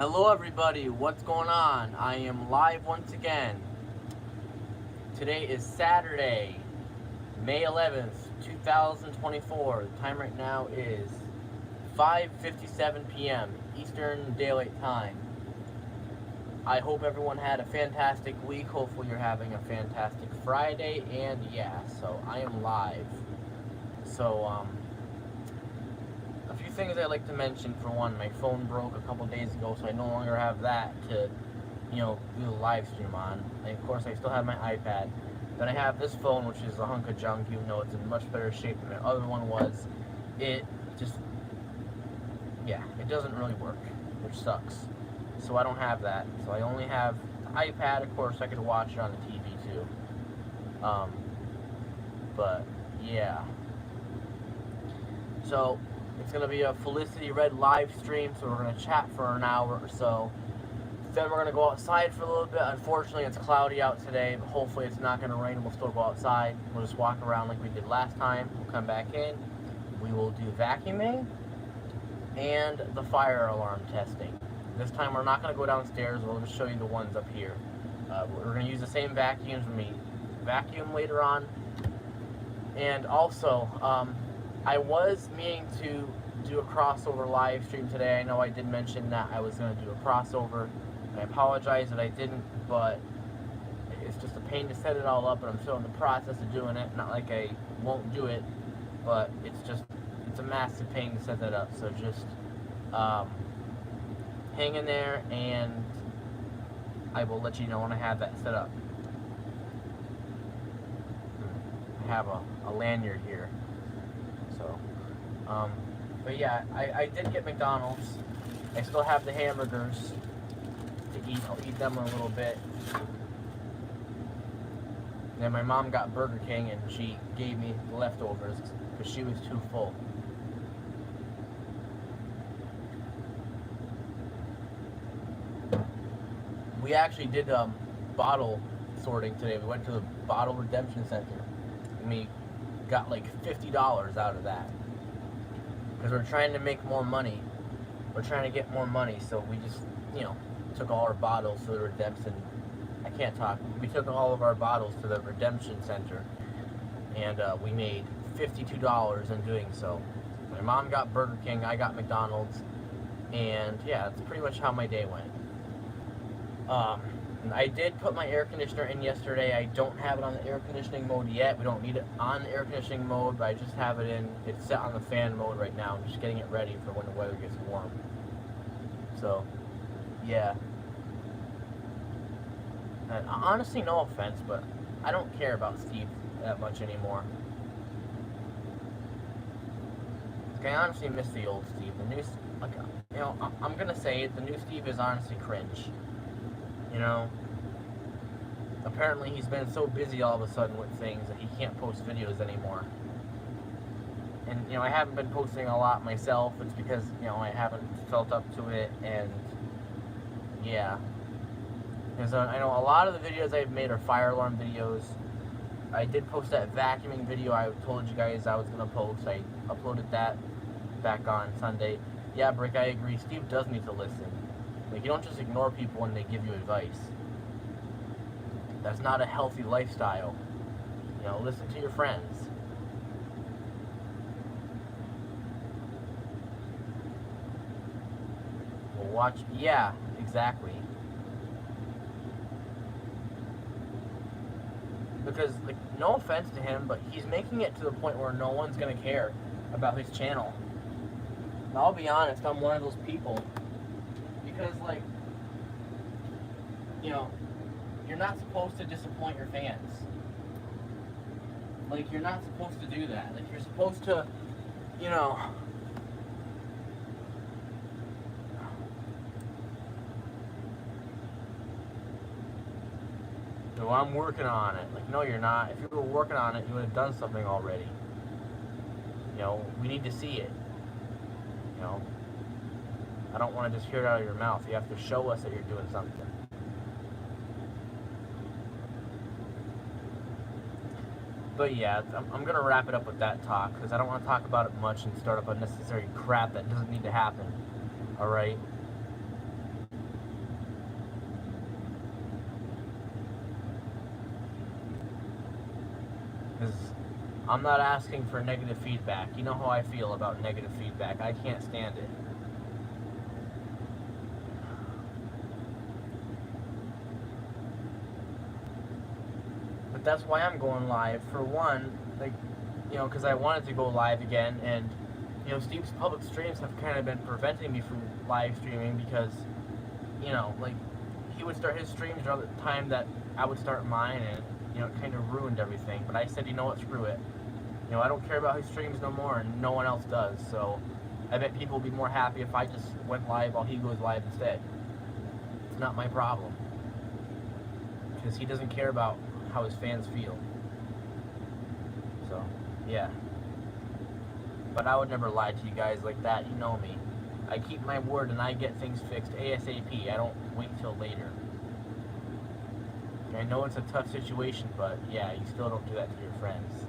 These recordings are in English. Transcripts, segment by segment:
Hello everybody, what's going on? I am live once again. Today is Saturday, May 11th, 2024. The time right now is 5:57 p.m. Eastern Daylight Time. I hope everyone had a fantastic week. Hopefully you're having a fantastic Friday, and yeah, so I am live. So, a few things I'd like to mention. For one, my phone broke a couple days ago, so I no longer have that to, do the live stream on. And of course, I still have my iPad. Then I have this phone, which is a hunk of junk, even though it's in much better shape than the other one was. It just, yeah, it doesn't really work, which sucks. So I don't have that. So I only have the iPad. Of course, I could watch it on the TV too. But yeah. So it's going to be a Felicity Red live stream, so we're going to chat for an hour or so. Then we're going to go outside for a little bit. Unfortunately, it's cloudy out today, but hopefully it's not going to rain. We'll still go outside. We'll just walk around like we did last time. We'll come back in. We will do vacuuming and the fire alarm testing. This time we're not going to go downstairs. We'll just show you the ones up here. We're going to use the same vacuums when we vacuum later on. And also, I was meaning to do a crossover live stream today. I know I did mention that I was going to do a crossover. I apologize that I didn't, but it's just a pain to set it all up, and I'm still in the process of doing it. Not like I won't do it, but it's a massive pain to set that up. So just hang in there, and I will let you know when I have that set up. I have a lanyard here. So, but yeah, I did get McDonald's. I still have the hamburgers to eat. I'll eat them in a little bit. Then my mom got Burger King, and she gave me the leftovers because she was too full. We actually did bottle sorting today. We went to the Bottle Redemption Center, and we got like $50 out of that because we're trying to make more money. We're trying to get more money, so we just, took all our bottles to the redemption. I can't talk. We took all of our bottles to the redemption center, and we made $52 in doing so. My mom got Burger King, I got McDonald's, and yeah, that's pretty much how my day went. I did put my air conditioner in yesterday. I don't have it on the air conditioning mode yet. We don't need it on the air conditioning mode, but I just have it in. It's set on the fan mode right now. I'm just getting it ready for when the weather gets warm. So, yeah. And honestly, no offense, but I don't care about Steve that much anymore. Like, I honestly miss the old Steve. The new, I'm gonna say it. The new Steve is honestly cringe. Apparently he's been so busy all of a sudden with things that he can't post videos anymore. And, I haven't been posting a lot myself. It's because, I haven't felt up to it, and, yeah. Because I know a lot of the videos I've made are fire alarm videos. I did post that vacuuming video I told you guys I was going to post. I uploaded that back on Sunday. Yeah, Brick, I agree. Steve does need to listen. Like, you don't just ignore people when they give you advice. That's not a healthy lifestyle. Listen to your friends. Well, watch. Yeah, exactly. Because, like, no offense to him, but he's making it to the point where no one's gonna care about his channel. And I'll be honest, I'm one of those people. Because, like, you're not supposed to disappoint your fans. Like, you're not supposed to do that. Like, you're supposed to, no, I'm working on it. Like, no, you're not. If you were working on it, you would have done something already. We need to see it. I don't want to just hear it out of your mouth. You have to show us that you're doing something. But yeah, I'm going to wrap it up with that talk, because I don't want to talk about it much and start up unnecessary crap that doesn't need to happen. Alright? Because I'm not asking for negative feedback. You know how I feel about negative feedback. I can't stand it. But that's why I'm going live. For one, like, because I wanted to go live again, and Steve's public streams have kind of been preventing me from live streaming because, like, he would start his streams around the time that I would start mine, and it kind of ruined everything. But I said, you know what, screw it. I don't care about his streams no more, and no one else does. So I bet people will be more happy if I just went live while he goes live instead. It's not my problem, because he doesn't care about how his fans feel. So, yeah. But I would never lie to you guys like that. You know me. I keep my word and I get things fixed ASAP. I don't wait till later. I know it's a tough situation, but yeah, you still don't do that to your friends.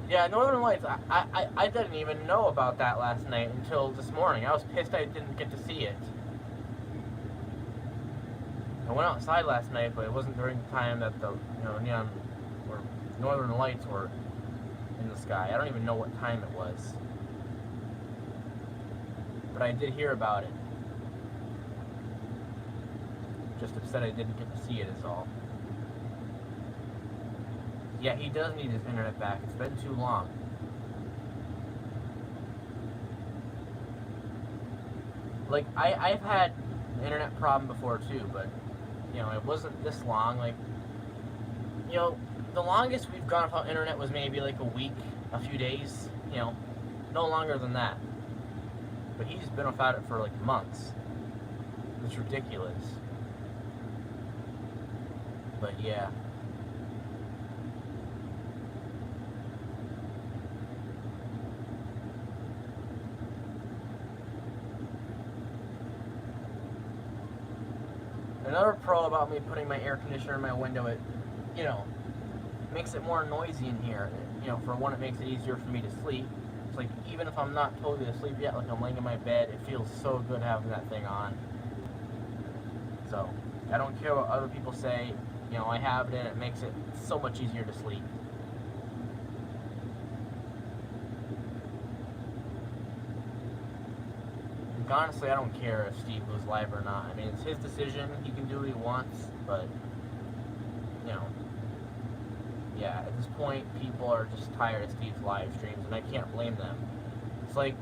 Yeah, Northern Lights, I didn't even know about that last night until this morning. I was pissed I didn't get to see it. I went outside last night, but it wasn't during the time that the neon or Northern Lights were in the sky. I don't even know what time it was. But I did hear about it. Just upset I didn't get to see it is all. Yeah, he does need his internet back. It's been too long. Like, I've had an internet problem before too, but, it wasn't this long. Like, the longest we've gone without internet was maybe like a week, a few days, no longer than that. But he's been without it for like months. It's ridiculous. But yeah. Another pro about me putting my air conditioner in my window, it, makes it more noisy in here. For one, it makes it easier for me to sleep. It's like, even if I'm not totally asleep yet, like I'm laying in my bed, it feels so good having that thing on. So, I don't care what other people say, I have it in, it makes it so much easier to sleep. Honestly, I don't care if Steve goes live or not. I mean, it's his decision. He can do what he wants, but, yeah, at this point, people are just tired of Steve's live streams, and I can't blame them. It's like,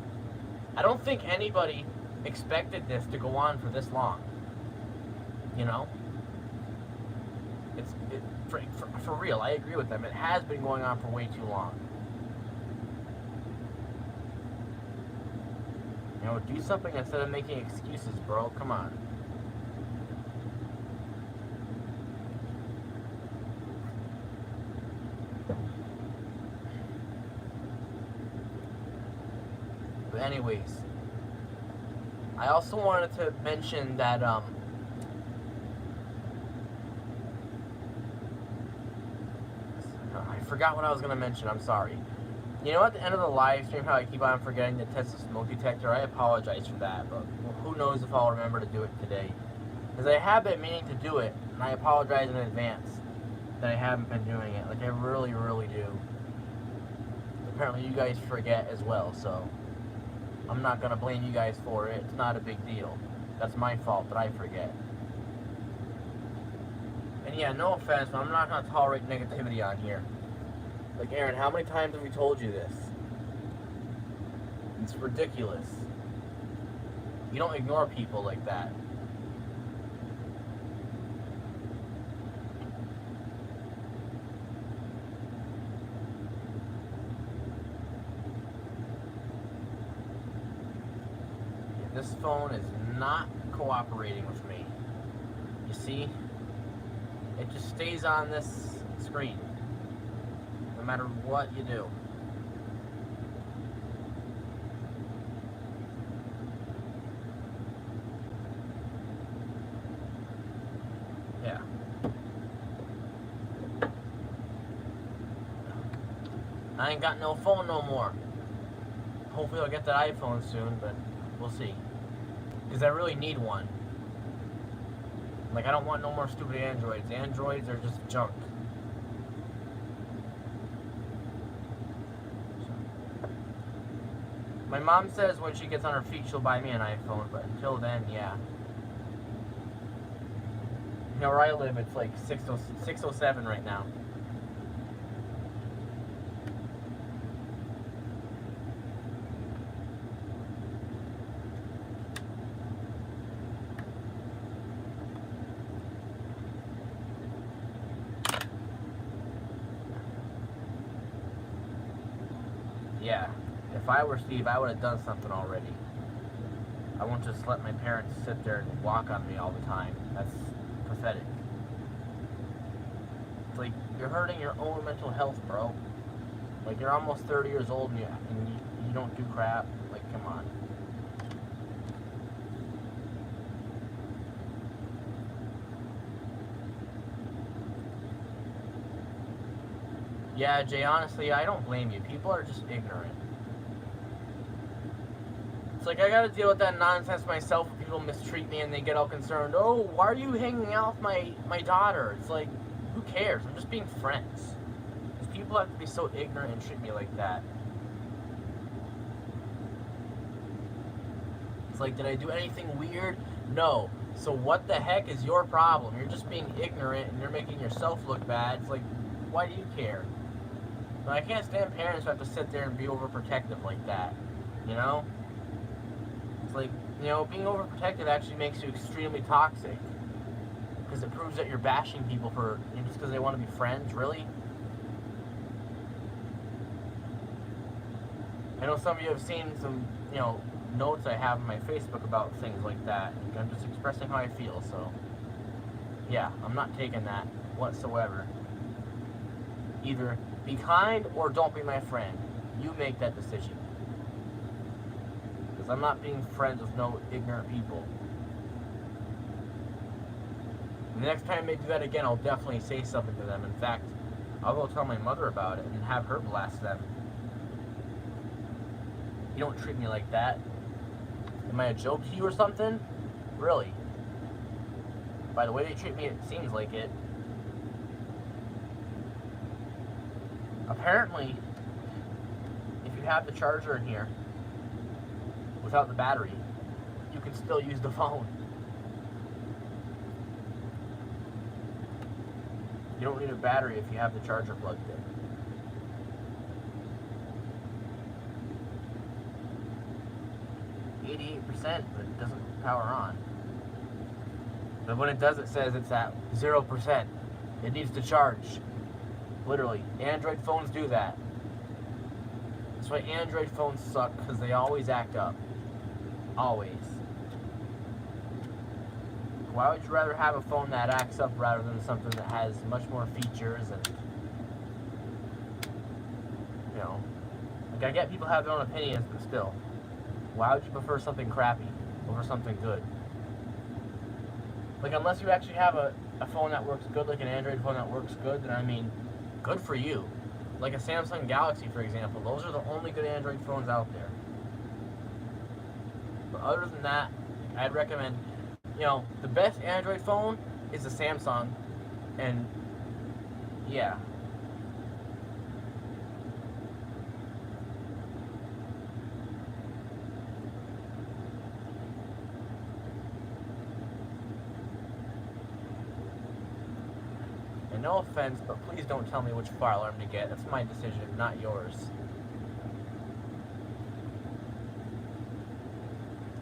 I don't think anybody expected this to go on for this long. It's for real, I agree with them. It has been going on for way too long. Do something instead of making excuses, bro. Come on. But anyways, I also wanted to mention that, I forgot what I was going to mention. I'm sorry. At the end of the live stream, how I keep on forgetting to test the smoke detector, I apologize for that, but who knows if I'll remember to do it today. Because I have been meaning to do it, and I apologize in advance that I haven't been doing it. Like, I really, really do. Apparently you guys forget as well, so I'm not going to blame you guys for it. It's not a big deal. That's my fault that I forget. And yeah, no offense, but I'm not going to tolerate negativity on here. Like, Aaron, how many times have we told you this? It's ridiculous. You don't ignore people like that. This phone is not cooperating with me. You see? It just stays on this screen. No matter what you do. Yeah. I ain't got no phone no more. Hopefully I'll get that iPhone soon, but we'll see. Because I really need one. Like, I don't want no more stupid Androids. Androids are just junk. My mom says when she gets on her feet, she'll buy me an iPhone, but until then, yeah. You know, where I live, it's like 607 right now. Yeah. If I were Steve, I would have done something already. I won't just let my parents sit there and walk on me all the time. That's pathetic. It's like, you're hurting your own mental health, bro. Like, you're almost 30 years old and you don't do crap. Like, come on. Yeah, Jay, honestly, I don't blame you. People are just ignorant. It's like, I gotta deal with that nonsense myself when people mistreat me and they get all concerned. Oh, why are you hanging out with my daughter? It's like, who cares? I'm just being friends. These people have to be so ignorant and treat me like that. It's like, did I do anything weird? No. So what the heck is your problem? You're just being ignorant and you're making yourself look bad. It's like, why do you care? But I can't stand parents who have to sit there and be overprotective like that. You know? It's like, you know, being overprotective actually makes you extremely toxic. Because it proves that you're bashing people for, you know, just because they want to be friends, really? I know some of you have seen some, you know, notes I have on my Facebook about things like that. I'm just expressing how I feel, so yeah, I'm not taking that whatsoever. Either be kind or don't be my friend. You make that decision. Because I'm not being friends with no ignorant people. And the next time they do that again, I'll definitely say something to them. In fact, I'll go tell my mother about it and have her blast them. You don't treat me like that. Am I a joke to you or something? Really? By the way they treat me, it seems like it. Apparently, if you have the charger in here, without the battery, you can still use the phone. You don't need a battery if you have the charger plugged in. 88%, but it doesn't power on. But when it does, it says it's at 0%. It needs to charge. Literally. Android phones do that. That's why Android phones suck, because they always act up. Always. Why would you rather have a phone that acts up rather than something that has much more features and, you know, like, I get people have their own opinions, but still. Why would you prefer something crappy over something good? Like, unless you actually have a phone that works good, like an Android phone that works good, then I mean, good for you. Like a Samsung Galaxy, for example. Those are the only good Android phones out there. But other than that, I'd recommend, you know, the best Android phone is a Samsung. And, yeah. And no offense, but please don't tell me which fire alarm to get. That's my decision, not yours.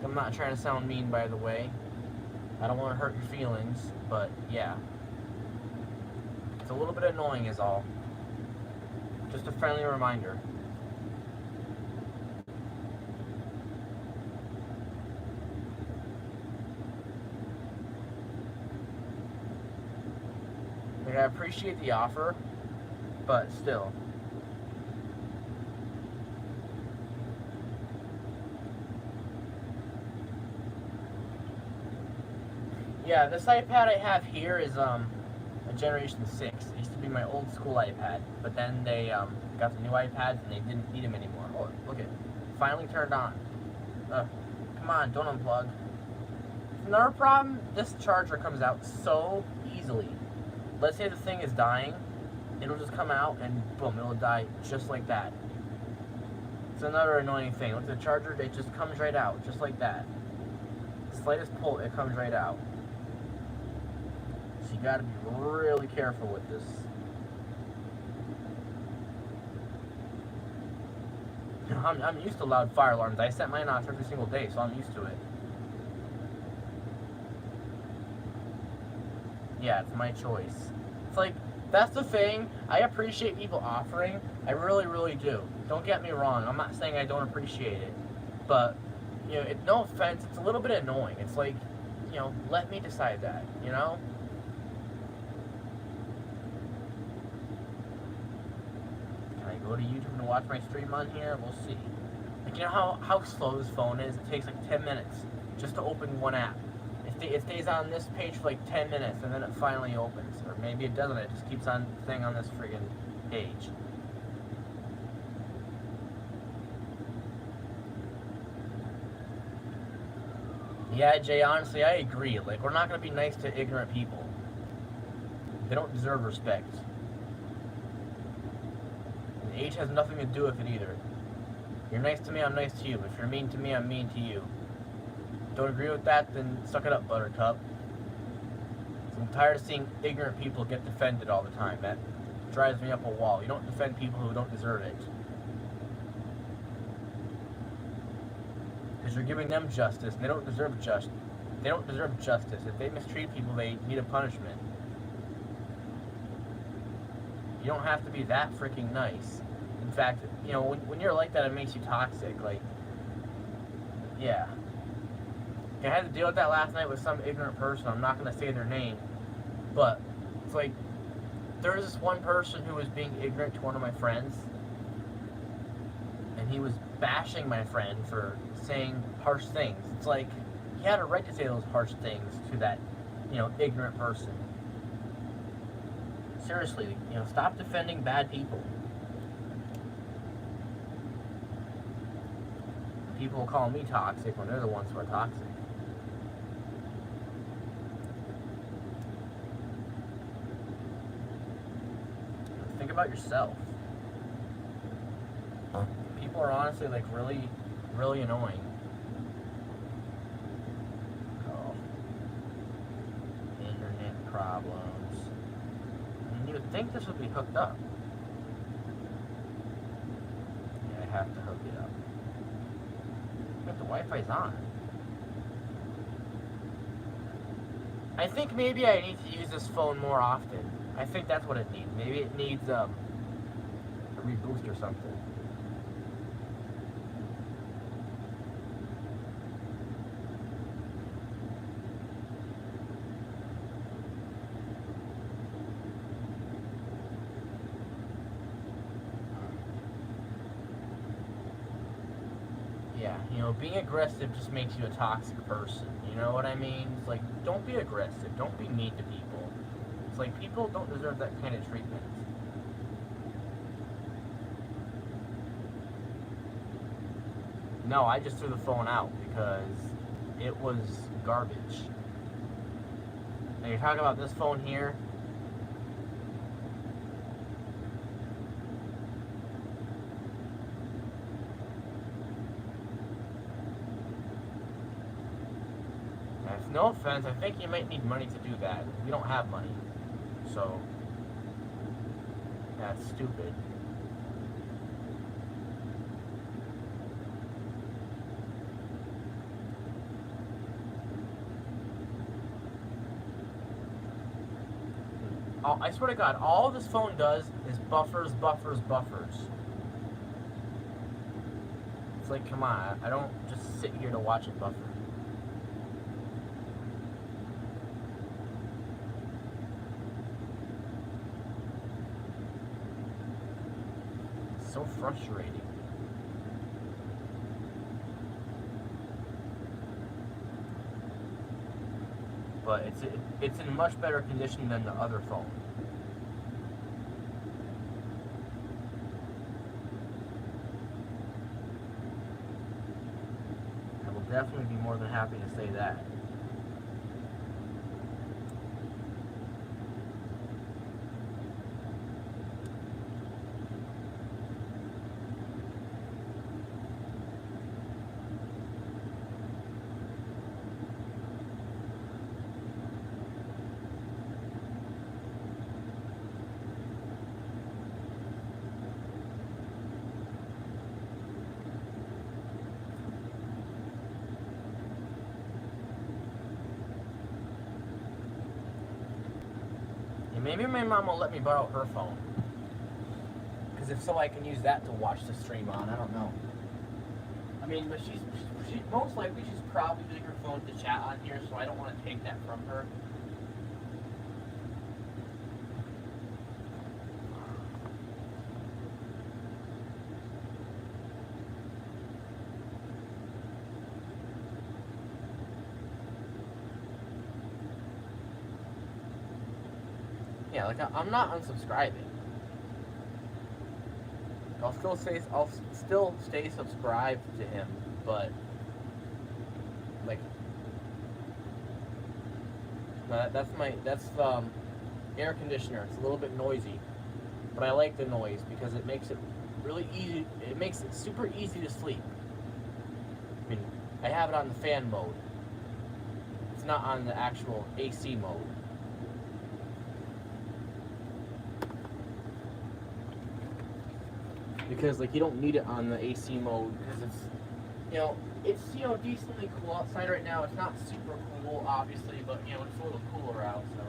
I'm not trying to sound mean, by the way. I don't want to hurt your feelings, but yeah. It's a little bit annoying is all. Just a friendly reminder. Like, I appreciate the offer, but still. Yeah, this iPad I have here is a Generation 6. It used to be my old school iPad, but then they got the new iPads and they didn't need them anymore. Oh, look it. Finally turned on. Come on, don't unplug. Another problem, this charger comes out so easily. Let's say the thing is dying, it'll just come out and boom, it'll die just like that. It's another annoying thing. With the charger, it just comes right out, just like that. The slightest pull, it comes right out. So you gotta be really careful with this. I'm used to loud fire alarms. I set mine off every single day, so I'm used to it. Yeah, it's my choice. It's like, that's the thing. I appreciate people offering. I really, really do. Don't get me wrong. I'm not saying I don't appreciate it. But, you know, no offense, it's a little bit annoying. It's like, you know, let me decide that, you know? Can I go to YouTube and watch my stream on here? We'll see. Like, you know how slow this phone is? It takes like 10 minutes just to open one app. It stays on this page for like 10 minutes and then it finally opens. Or maybe it doesn't, it just keeps on staying on this friggin' page. Yeah, Jay, honestly, I agree. Like, we're not gonna be nice to ignorant people. They don't deserve respect. And age has nothing to do with it either. You're nice to me, I'm nice to you. If you're mean to me, I'm mean to you. Don't agree with that, then suck it up, Buttercup. I'm tired of seeing ignorant people get defended all the time. That drives me up a wall. You don't defend people who don't deserve it. Because you're giving them justice, and they don't deserve justice. They don't deserve justice. If they mistreat people, they need a punishment. You don't have to be that freaking nice. In fact, you know, when you're like that, it makes you toxic. Like, yeah. I had to deal with that last night with some ignorant person. I'm not going to say their name. But it's like, there was this one person who was being ignorant to one of my friends. And he was bashing my friend for saying harsh things. It's like, he had a right to say those harsh things to that, you know, ignorant person. Seriously, you know, stop defending bad people. People will call me toxic when they're the ones who are toxic. Think about yourself. People are honestly like really, really annoying. Oh. Internet problems. And you would think this would be hooked up. Yeah, I have to hook it up. But the Wi-Fi's on. I think maybe I need to use this phone more often. I think that's what it needs. Maybe it needs a reboost or something. Yeah, you know, being aggressive just makes you a toxic person. You know what I mean? It's like, don't be aggressive. Don't be mean to people. It's like, people don't deserve that kind of treatment. No, I just threw the phone out because it was garbage. Now you're talking about this phone here. No offense, I think you might need money to do that. We don't have money. So, that's stupid. Oh, I swear to God, all this phone does is buffers. It's like, come on, I don't just sit here to watch it buffer. So frustrating. but it's in much better condition than the other phone. I will definitely be more than happy to say that. Maybe my mom will let me borrow her phone. Because if so, I can use that to watch the stream on. I don't know. I mean, but she most likely she's probably using her phone to chat on here, so I don't want to take that from her. Yeah, like I'm not unsubscribing. I'll still stay subscribed to him, but like that's air conditioner. It's a little bit noisy, but I like the noise because it makes it really easy. It makes it super easy to sleep. I mean, I have it on the fan mode. It's not on the actual AC mode. Because like you don't need it on the AC mode because it's decently cool outside right now. It's not super cool obviously, but it's a little cooler out, so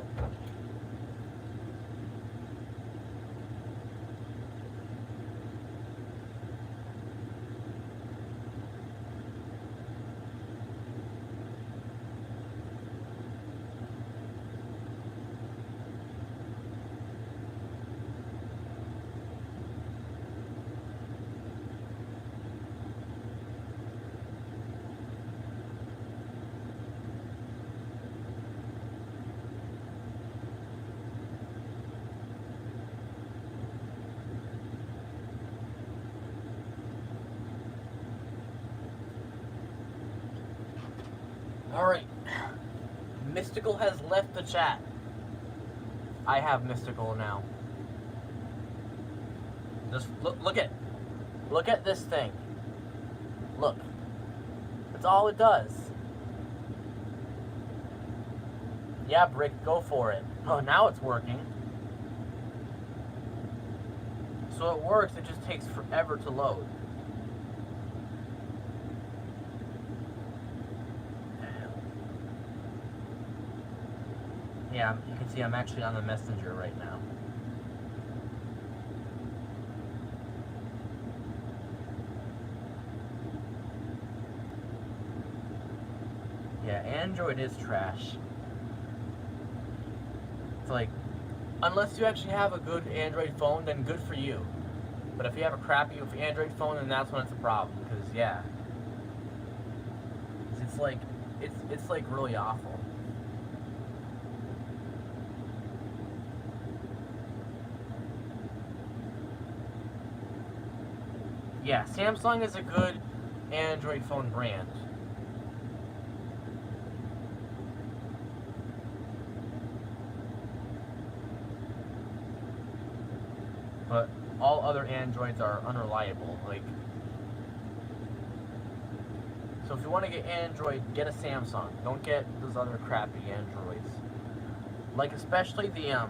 alright. Mystical has left the chat. I have Mystical now. Just look at this thing. Look. That's all it does. Yeah, Brick, go for it. Oh, now it's working. So it works, it just takes forever to load. Yeah, you can see I'm actually on the messenger right now. Yeah, Android is trash. It's like, unless you actually have a good Android phone, then good for you. But if you have a crappy Android phone, then that's when it's a problem. Because yeah, it's like really awful. Yeah, Samsung is a good Android phone brand. But all other Androids are unreliable. Like, so if you want to get Android, get a Samsung. Don't get those other crappy Androids. Like especially the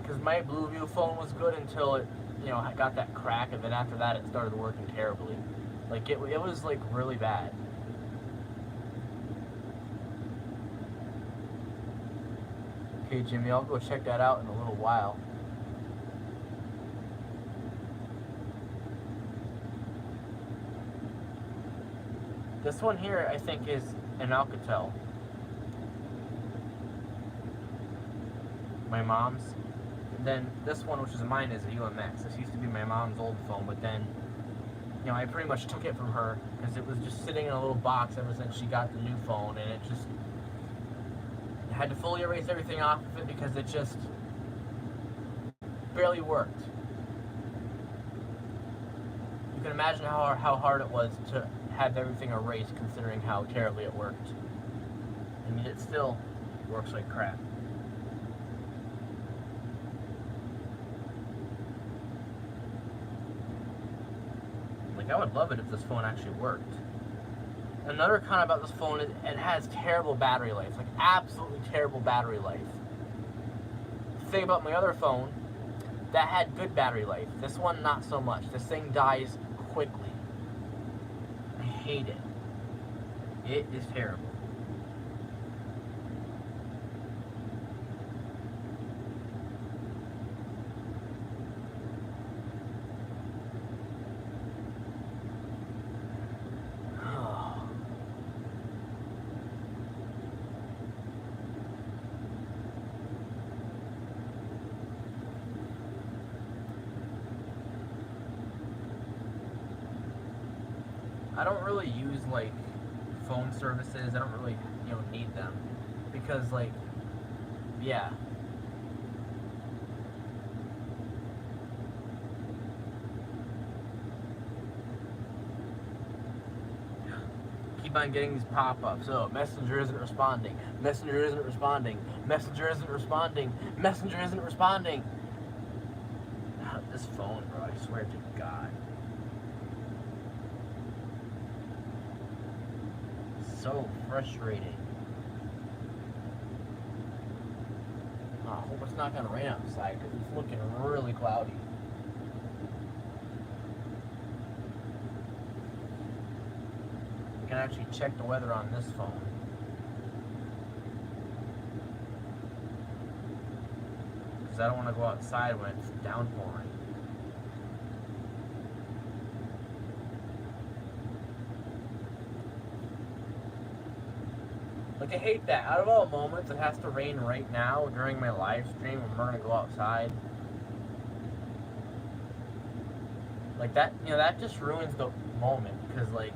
because my Blueview phone was good until it, I got that crack, and then after that it started working terribly. Like it was like really bad. Okay, Jimmy, I'll go check that out in a little while. This one here, I think, is an Alcatel. My mom's. And then this one, which is mine, is a UMX. This used to be my mom's old phone, but then you know, I pretty much took it from her because it was just sitting in a little box ever since she got the new phone, and it just I had to fully erase everything off of it because it just barely worked. You can imagine how hard it was to have everything erased, considering how terribly it worked. I mean, it still works like crap. Like, I would love it if this phone actually worked. Another con about this phone is it has terrible battery life. Like, absolutely terrible battery life. The thing about my other phone, that had good battery life. This one, not so much. This thing dies quickly. I hate it. It is terrible. I don't really use like phone services. I don't really, need them because like, yeah. Keep on getting these pop-ups. Oh, Messenger isn't responding. Messenger isn't responding. Messenger isn't responding. Messenger isn't responding. This phone, bro, I swear to God. So frustrating. Oh, I hope it's not going to rain outside because it's looking really cloudy. I can actually check the weather on this phone. Because I don't want to go outside when it's downpouring. Like, I hate that. Out of all moments, it has to rain right now during my live stream when we're going to go outside. Like, that, that just ruins the moment. Because, like,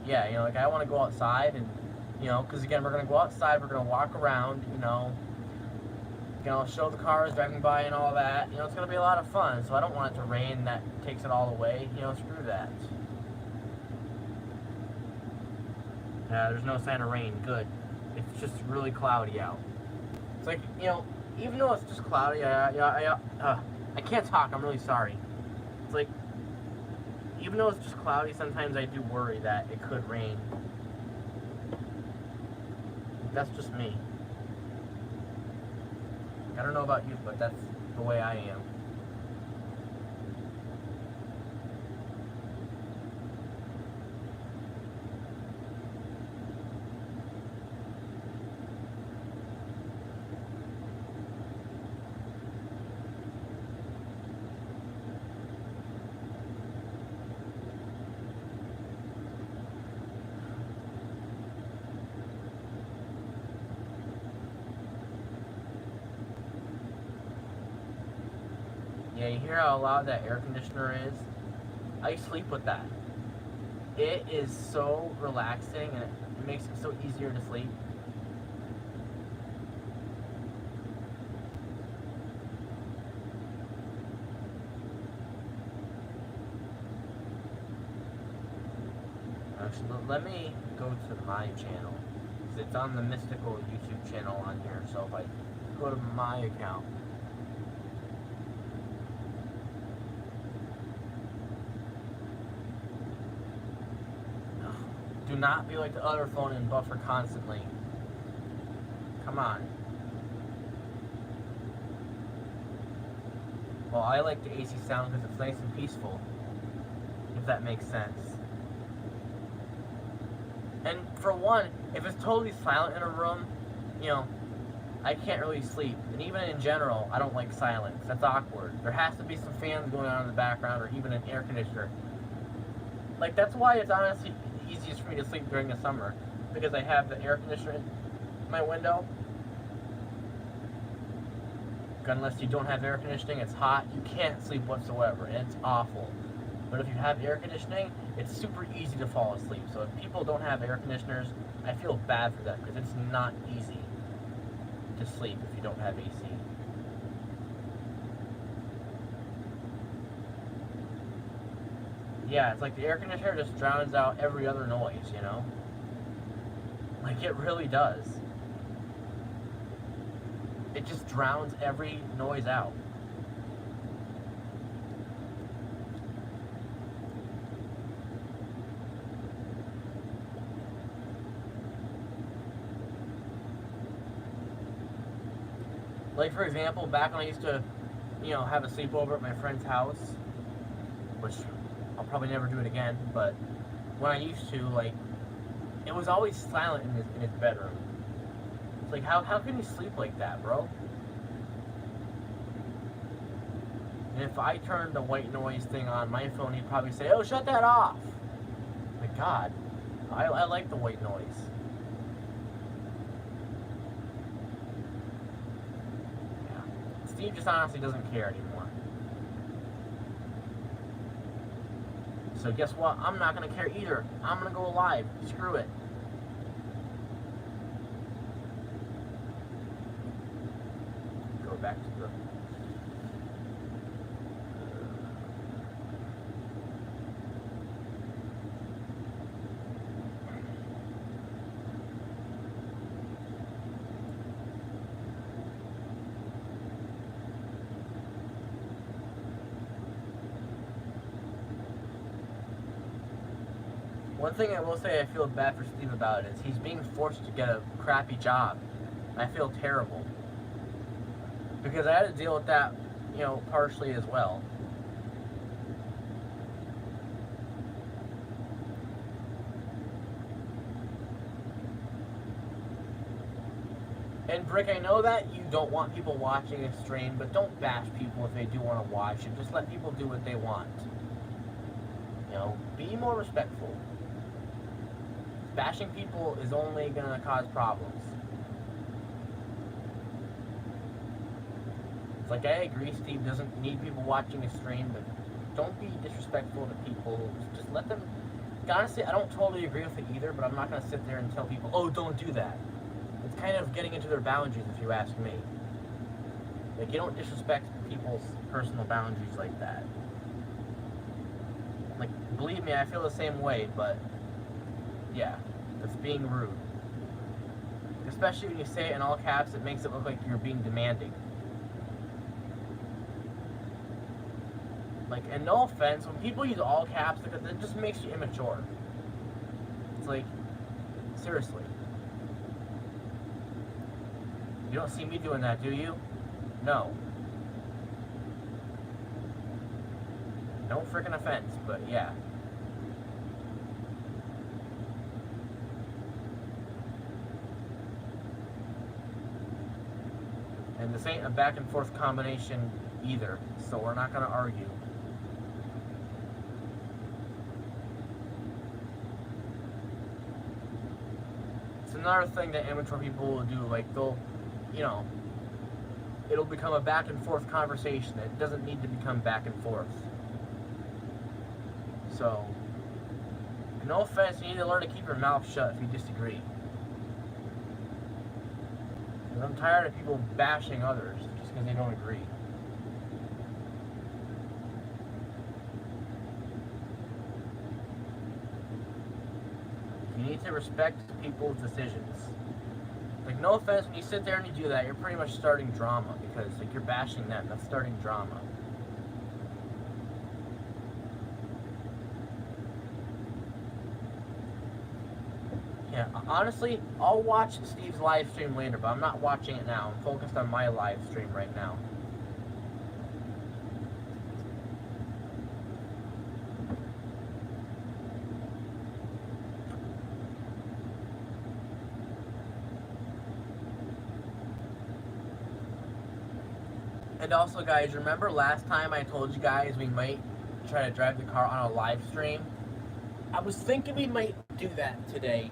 yeah, like, I want to go outside and, because, again, we're going to go outside, we're going to walk around, show the cars driving by and all that. It's going to be a lot of fun. So I don't want it to rain. That takes it all away. Screw that. There's no sign of rain. Good. It's just really cloudy out. It's like, even though it's just cloudy, I can't talk. I'm really sorry. It's like, even though it's just cloudy, sometimes I do worry that it could rain. That's just me. I don't know about you, but that's the way I am. Yeah, you hear how loud that air conditioner is? I sleep with that. It is so relaxing and it makes it so easier to sleep. Actually, let me go to my channel. Because it's on the Mystical YouTube channel on here. So if I go to my account. Do not be like the other phone and buffer constantly. Come on. Well, I like the AC sound because it's nice and peaceful. If that makes sense. And for one, if it's totally silent in a room, I can't really sleep. And even in general, I don't like silence. That's awkward. There has to be some fans going on in the background or even an air conditioner. Like, that's why it's honestly easiest for me to sleep during the summer, because I have the air conditioner in my window. Unless you don't have air conditioning, it's hot, you can't sleep whatsoever, and it's awful. But if you have air conditioning, it's super easy to fall asleep. So if people don't have air conditioners, I feel bad for them because it's not easy to sleep if you don't have AC. Yeah, it's like the air conditioner just drowns out every other noise, you know? Like, it really does. It just drowns every noise out. Like, for example, back when I used to, have a sleepover at my friend's house, which I'll probably never do it again, but when I used to, like, it was always silent in his bedroom. It's like, how can you sleep like that, bro? And if I turned the white noise thing on my phone, he'd probably say, oh, shut that off. Like, God, I like the white noise. Yeah. Steve just honestly doesn't care anymore. So guess what? I'm not going to care either. I'm going to go live. Screw it. Go back to the... One thing I will say I feel bad for Steve about is he's being forced to get a crappy job. I feel terrible. Because I had to deal with that, partially as well. And Brick, I know that you don't want people watching a stream, but don't bash people if they do want to watch it. Just let people do what they want. Be more respectful. Bashing people is only going to cause problems. It's like, I agree, Steve doesn't need people watching a stream, but don't be disrespectful to people. Just let them... Honestly, I don't totally agree with it either, but I'm not going to sit there and tell people, oh, don't do that. It's kind of getting into their boundaries, if you ask me. Like, you don't disrespect people's personal boundaries like that. Like, believe me, I feel the same way, but... yeah, that's being rude. Especially when you say it in all caps, it makes it look like you're being demanding. Like, and no offense, when people use all caps, it just makes you immature. It's like, seriously. You don't see me doing that, do you? No. No freaking offense, but yeah. And this ain't a back and forth combination either, so we're not going to argue. It's another thing that immature people will do, like they'll, it'll become a back and forth conversation. It doesn't need to become back and forth. So, no offense, you need to learn to keep your mouth shut if you disagree. I'm tired of people bashing others just because they don't agree. You need to respect people's decisions. Like, no offense, when you sit there and you do that, you're pretty much starting drama because, like, you're bashing them. That's starting drama. Yeah, honestly, I'll watch Steve's live stream later, but I'm not watching it now. I'm focused on my live stream right now. And also, guys, remember last time I told you guys we might try to drive the car on a live stream? I was thinking we might do that today.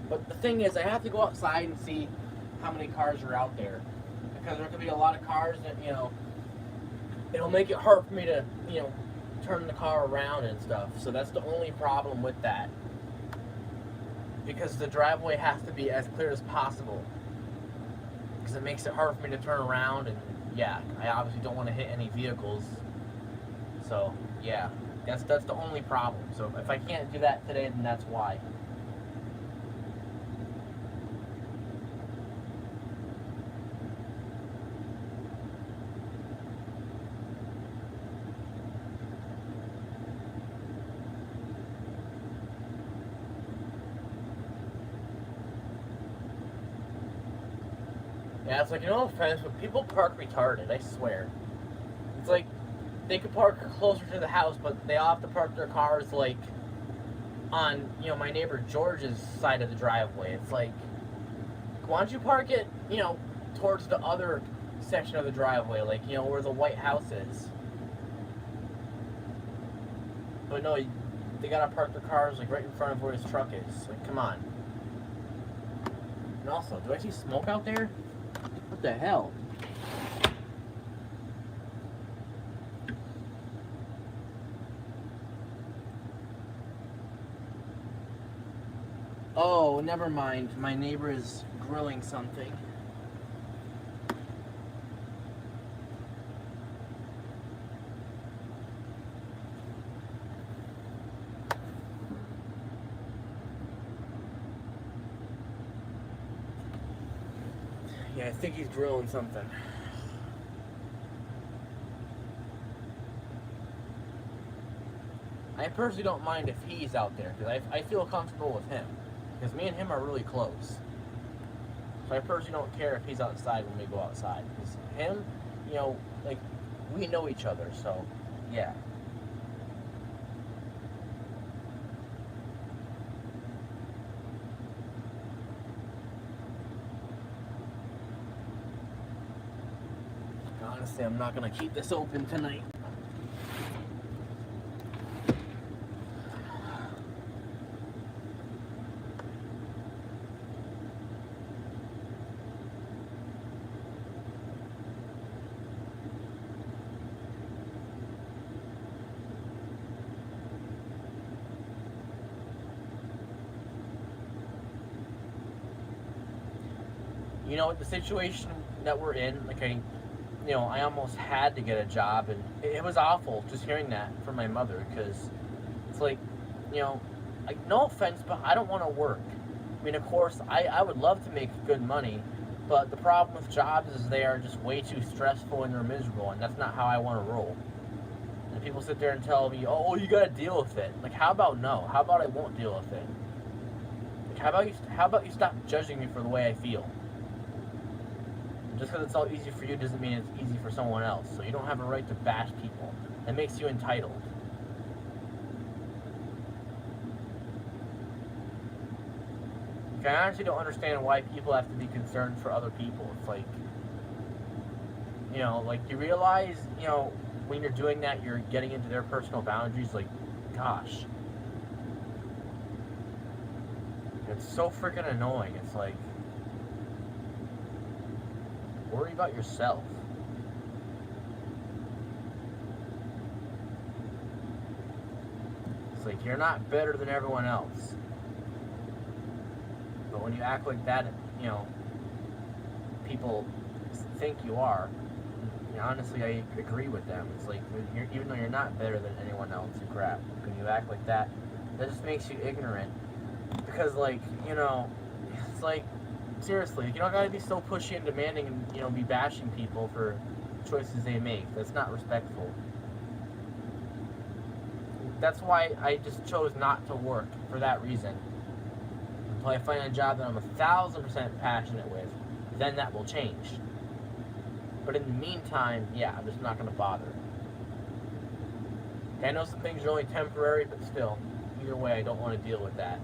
But the thing is, I have to go outside and see how many cars are out there. Because there could be a lot of cars that, it'll make it hard for me to, turn the car around and stuff. So that's the only problem with that. Because the driveway has to be as clear as possible. Because it makes it hard for me to turn around, and yeah, I obviously don't want to hit any vehicles. So yeah, that's the only problem. So if I can't do that today, then that's why. Yeah, it's like, no offense, but people park retarded, I swear. It's like, they could park closer to the house, but they all have to park their cars, like, on, my neighbor George's side of the driveway. It's like, why don't you park it, towards the other section of the driveway, like, where the white house is. But no, they gotta park their cars, like, right in front of where his truck is. Like, come on. And also, do I see smoke out there? What the hell? Oh, never mind. My neighbor is grilling something. Yeah, I think he's grilling something. I personally don't mind if he's out there, because I feel comfortable with him. Because me and him are really close. So I personally don't care if he's outside when we go outside. Because him, like, we know each other, so, yeah. Honestly, I'm not going to keep this open tonight. The situation that we're in, like I almost had to get a job, and it was awful just hearing that from my mother, because it's like, like, no offense, but I don't want to work. I mean, of course, I would love to make good money, but the problem with jobs is they are just way too stressful and they're miserable, and that's not how I want to roll. And people sit there and tell me, oh, you gotta deal with it. Like, how about no? How about I won't deal with it? Like, how about you stop judging me for the way I feel? Just because it's all easy for you doesn't mean it's easy for someone else. So you don't have a right to bash people. That makes you entitled. Like, I honestly don't understand why people have to be concerned for other people. It's like, like, you realize, when you're doing that, you're getting into their personal boundaries. Like, gosh. It's so freaking annoying. It's like, worry about yourself. It's like, you're not better than everyone else. But when you act like that, people think you are. Honestly, I agree with them. It's like, even though you're not better than anyone else, you crap. When you act like that, that just makes you ignorant. Because, like, it's like, seriously, you don't gotta be so pushy and demanding and, be bashing people for choices they make. That's not respectful. That's why I just chose not to work, for that reason. Until I find a job that I'm 1,000% passionate with, then that will change. But in the meantime, yeah, I'm just not gonna bother. I know some things are only temporary, but still, either way, I don't want to deal with that.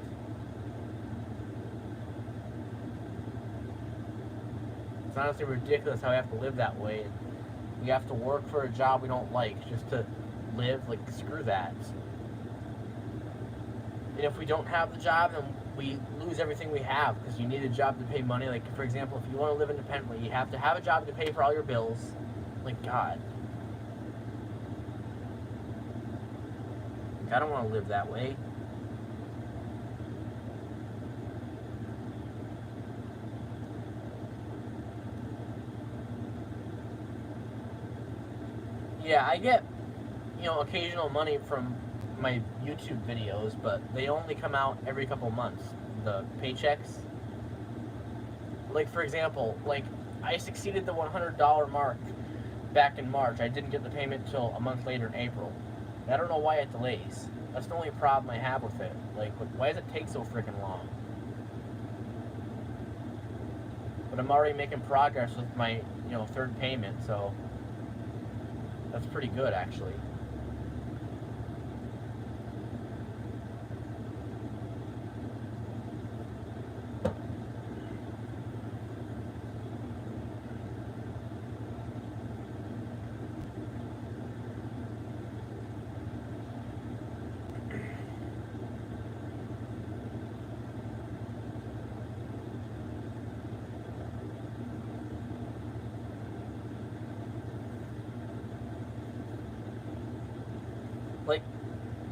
It's honestly ridiculous how we have to live that way. We have to work for a job we don't like just to live. Like, screw that. And if we don't have the job, then we lose everything we have, because you need a job to pay money. Like, for example, if you want to live independently, you have to have a job to pay for all your bills. Like, God. I don't want to live that way. Yeah, I get, occasional money from my YouTube videos, but they only come out every couple months. The paychecks. Like, for example, I succeeded the $100 mark back in March. I didn't get the payment till a month later in April. I don't know why it delays. That's the only problem I have with it. Why does it take so freaking long? But I'm already making progress with my, third payment, so that's pretty good, actually.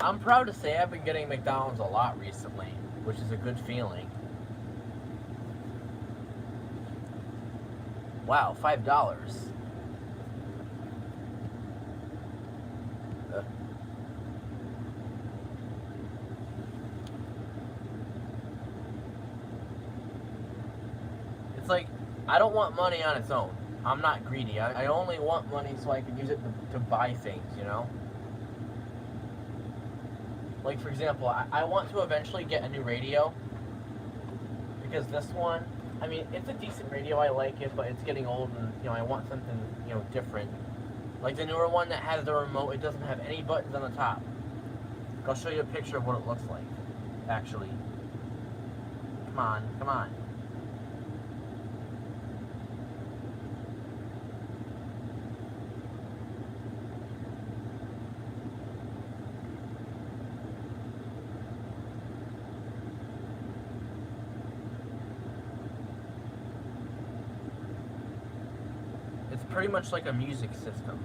I'm proud to say I've been getting McDonald's a lot recently, which is a good feeling. Wow, $5. It's I don't want money on its own. I'm not greedy. I only want money so I can use it to buy things, For example, I want to eventually get a new radio, because this one, it's a decent radio, I like it, but it's getting old, and, I want something, different. Like the newer one that has the remote, it doesn't have any buttons on the top. I'll show you a picture of what it looks like, actually. Come on, come on. Pretty much like a music system.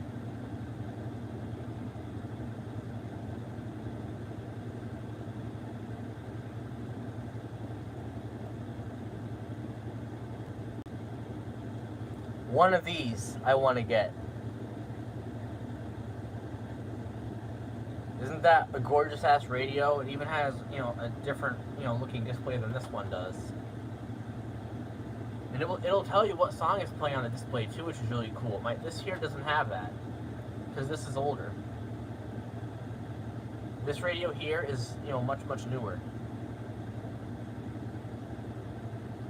One of these I want to get. Isn't that a gorgeous ass radio? It even has, a different, looking display than this one does. And it'll tell you what song is playing on the display too, which is really cool. This here doesn't have that, because this is older. This radio here is, much newer.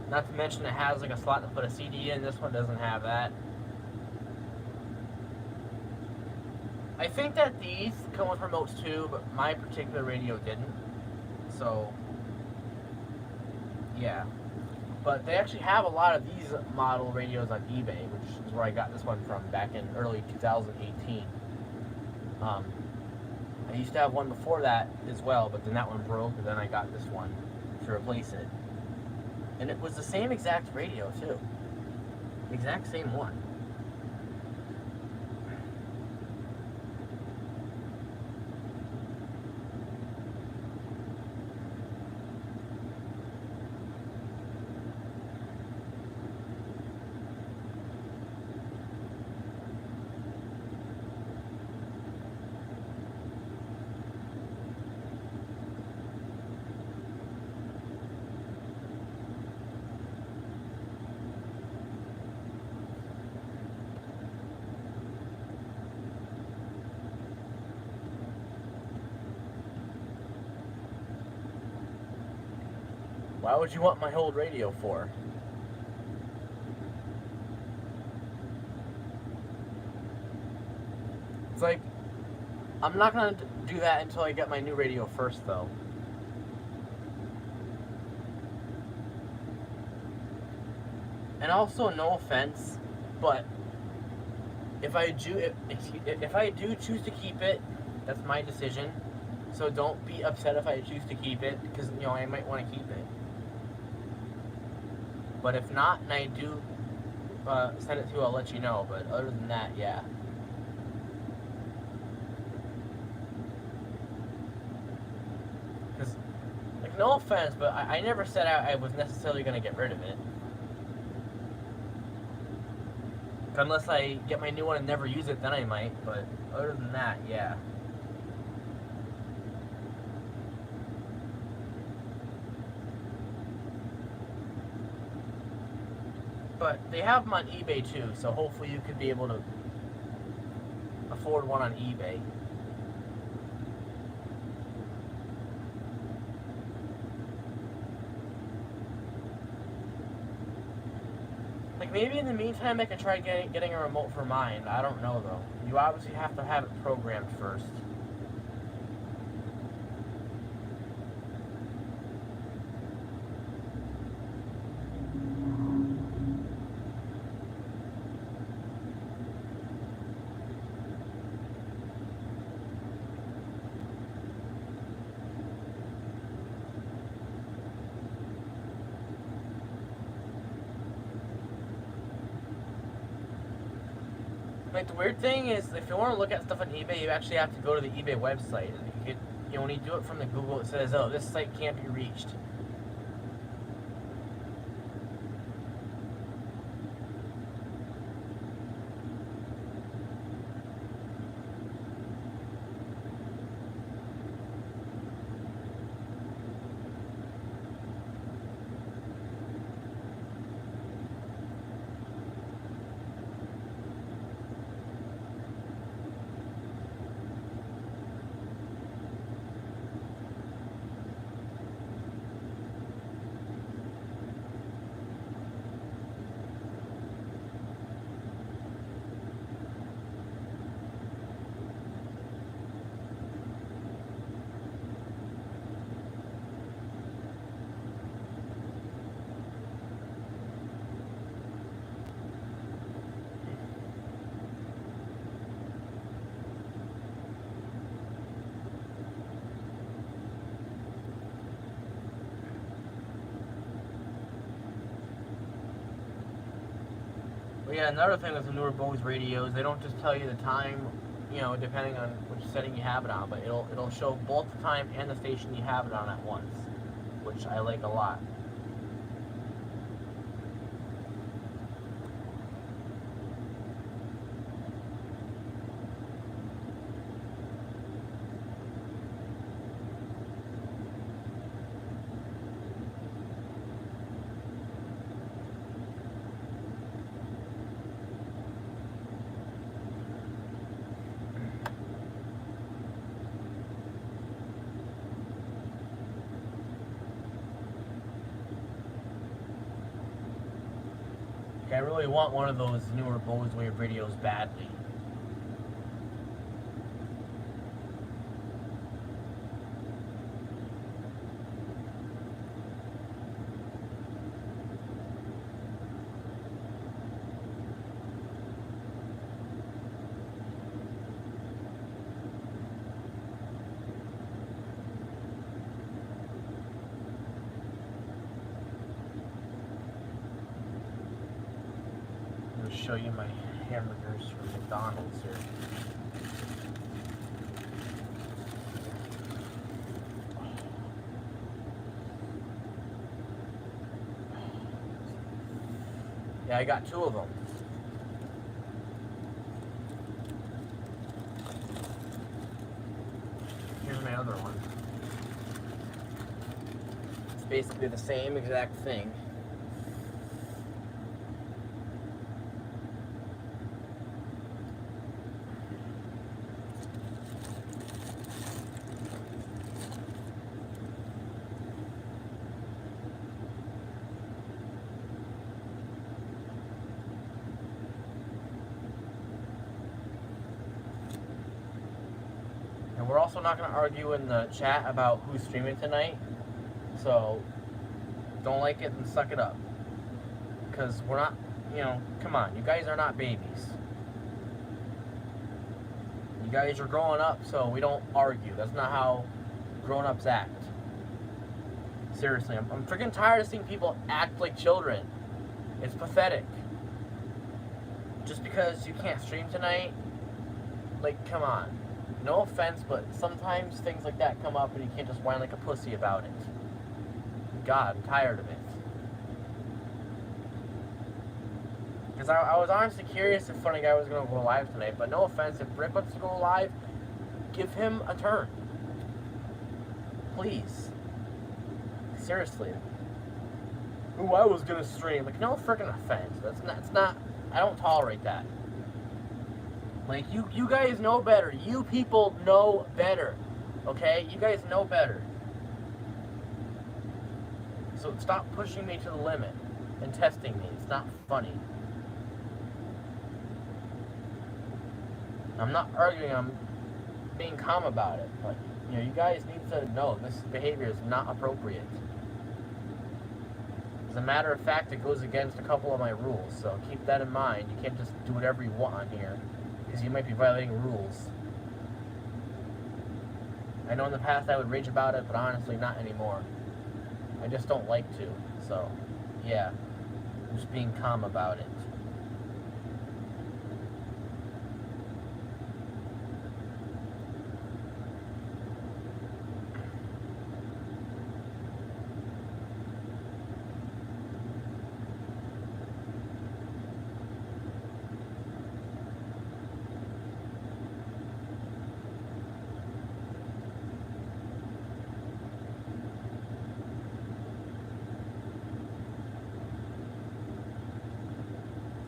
Not to mention it has a slot to put a CD in. This one doesn't have that. I think that these come with remotes too, but my particular radio didn't. So, yeah. But they actually have a lot of these model radios on eBay, which is where I got this one from back in early 2018. I used to have one before that as well, but then that one broke, and then I got this one to replace it. And it was the same exact radio, too. Exact same one. Why would you want my old radio for? It's I'm not gonna do that until I get my new radio first, though. And also, no offense, but if I do choose to keep it, that's my decision. So don't be upset if I choose to keep it, because I might want to keep it. But if not, and I do send it to you, I'll let you know. But other than that, yeah. Like, no offense, but I never said I was necessarily going to get rid of it. Unless I get my new one and never use it, then I might. But other than that, yeah. But they have them on eBay too, so hopefully you could be able to afford one on eBay. Like, maybe in the meantime I could try getting a remote for mine. I don't know though. You obviously have to have it programmed first. Like, the weird thing is, if you want to look at stuff on eBay, you actually have to go to the eBay website. When you do it from the Google, it says, oh, this site can't be reached. But yeah, another thing with the newer Bose radios, they don't just tell you the time, depending on which setting you have it on, but it'll show both the time and the station you have it on at once, which I like a lot. I really want one of those newer Bose Wave radios badly. Show you my hamburgers from McDonald's here. Yeah, I got 2 of them. Here's my other one. It's basically the same exact thing. And we're also not going to argue in the chat about who's streaming tonight. So, don't like it and suck it up. Because we're not, come on. You guys are not babies. You guys are growing up, so we don't argue. That's not how grown-ups act. Seriously, I'm freaking tired of seeing people act like children. It's pathetic. Just because you can't stream tonight, like, come on. No offense, but sometimes things like that come up and you can't just whine like a pussy about it. God, I'm tired of it. Because I was honestly curious if Funny Guy was going to go live tonight, but no offense, if Rick wants to go live, give him a turn. Please. Seriously. Ooh, I was going to stream. Like, no freaking offense. It's not, I don't tolerate that. Like, you guys know better. You people know better. Okay? You guys know better. So stop pushing me to the limit and testing me. It's not funny. I'm not arguing, I'm being calm about it. But, you know, you guys need to know this behavior is not appropriate. As a matter of fact, it goes against a couple of my rules, so keep that in mind. You can't just do whatever you want on here, because you might be violating rules. I know in the past I would rage about it, but honestly, not anymore. I just don't like to, so, yeah. I'm just being calm about it.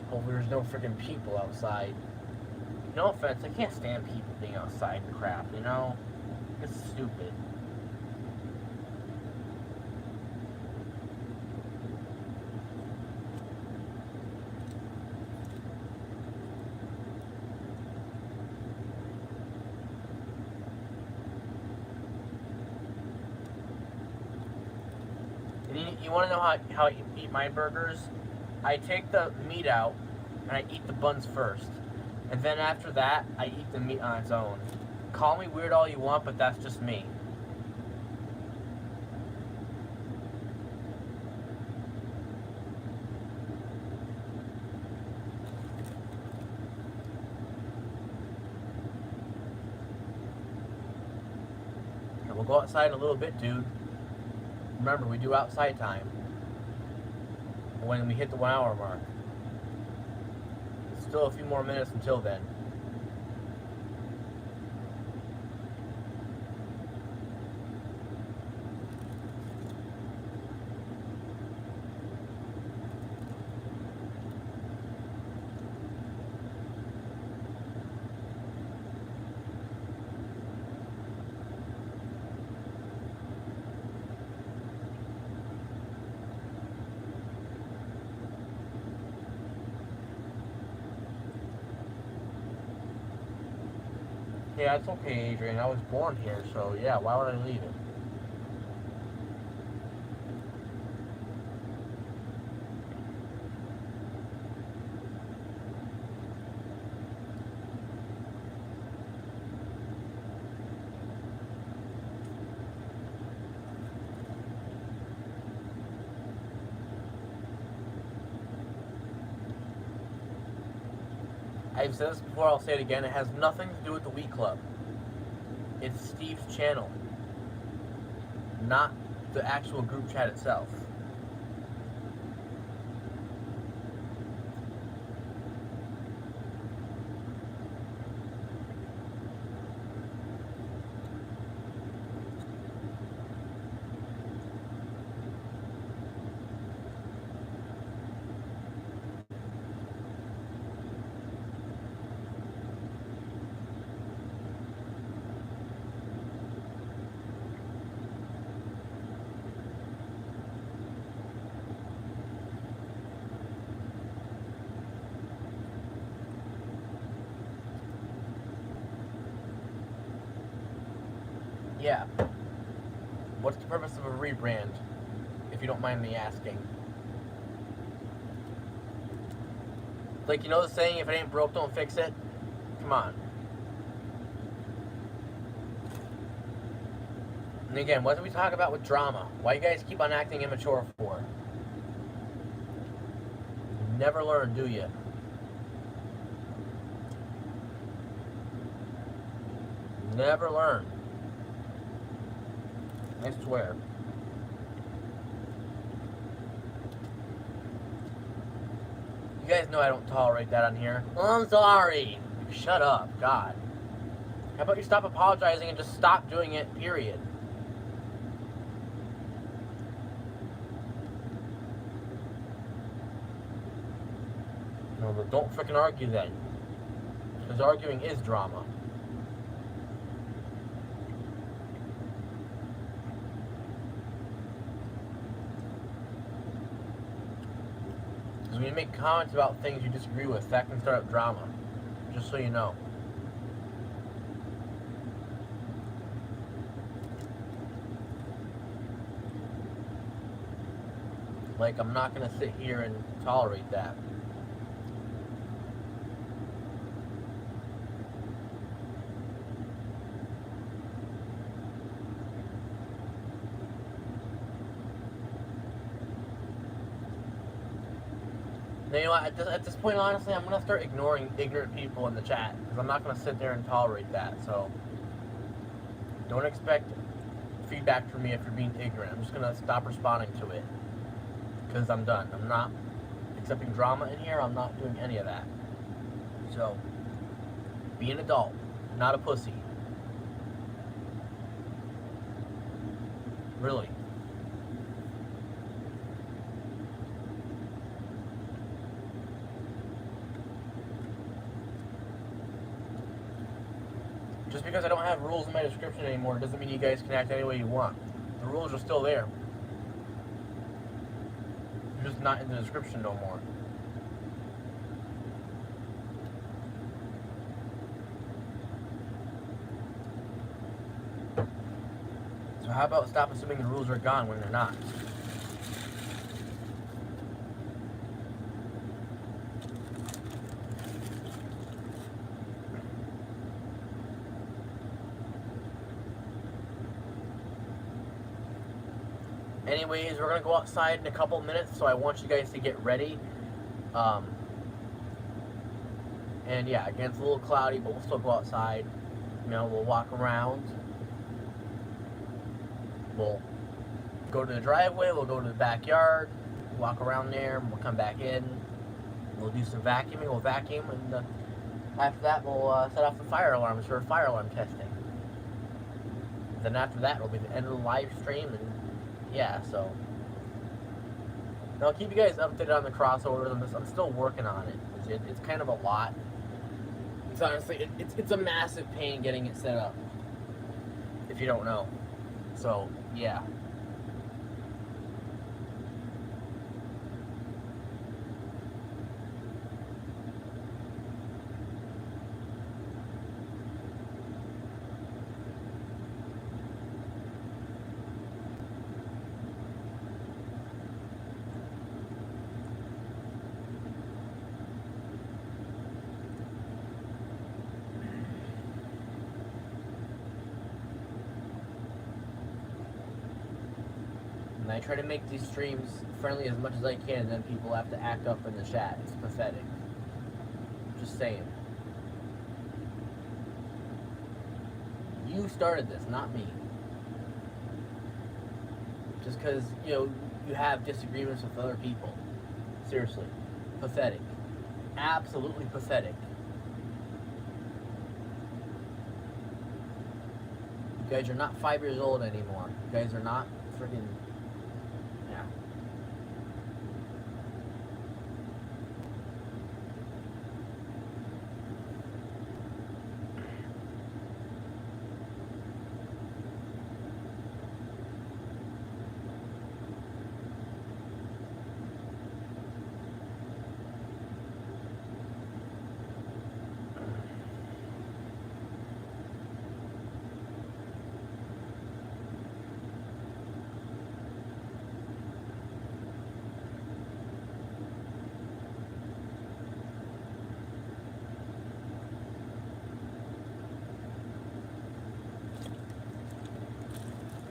Hopefully there's no freaking people outside. No offense, I can't stand people being outside and crap, you know? It's stupid. And you want to know how I eat my burgers? I take the meat out, and I eat the buns first. And then after that, I eat the meat on its own. Call me weird all you want, but that's just me. And we'll go outside in a little bit, dude. Remember, we do outside time when we hit the 1 hour mark. Still a few more minutes until then. Yeah, it's okay, Adrian. I was born here, so yeah, why would I leave it? I've said this before, I'll say it again, it has nothing to do with the Wii Club. It's Steve's channel, not the actual group chat itself. Yeah. What's the purpose of a rebrand, if you don't mind me asking? Like, you know the saying, if it ain't broke, don't fix it? Come on. And again, what do we talk about with drama? Why you guys keep on acting immature for? You never learn, do you? Never learn. I swear. You guys know I don't tolerate that on here. Oh, I'm sorry. Shut up, God. How about you stop apologizing and just stop doing it, period? No, but don't freaking argue then. Because arguing is drama. Because when you make comments about things you disagree with, that can start up drama. Just so you know. Like, I'm not going to sit here and tolerate that. You know what, at this point, honestly, I'm going to start ignoring ignorant people in the chat. Because I'm not going to sit there and tolerate that. So, don't expect feedback from me if you're being ignorant. I'm just going to stop responding to it. Because I'm done. I'm not accepting drama in here. I'm not doing any of that. So, be an adult, not a pussy. Really. Just because I don't have rules in my description anymore doesn't mean you guys can act any way you want. The rules are still there. They're just not in the description no more. So how about stop assuming the rules are gone when they're not? Anyways, we're going to go outside in a couple minutes, so I want you guys to get ready. And yeah, again, it's a little cloudy, but we'll still go outside. You know, we'll walk around. We'll go to the driveway, we'll go to the backyard, walk around there, and we'll come back in. We'll do some vacuuming, we'll vacuum, and after that, we'll set off the fire alarms for fire alarm testing. Then after that, it'll be the end of the live stream, and yeah, so I'll keep you guys updated on the crossovers. I'm still working on it. It's kind of a lot. It's honestly, it's a massive pain getting it set up, if you don't know. So, yeah. And I try to make these streams friendly as much as I can, and then people have to act up in the chat. It's pathetic. Just saying. You started this, not me. Just because, you know, you have disagreements with other people. Seriously. Pathetic. Absolutely pathetic. You guys are not 5 years old anymore. You guys are not freaking... Yeah.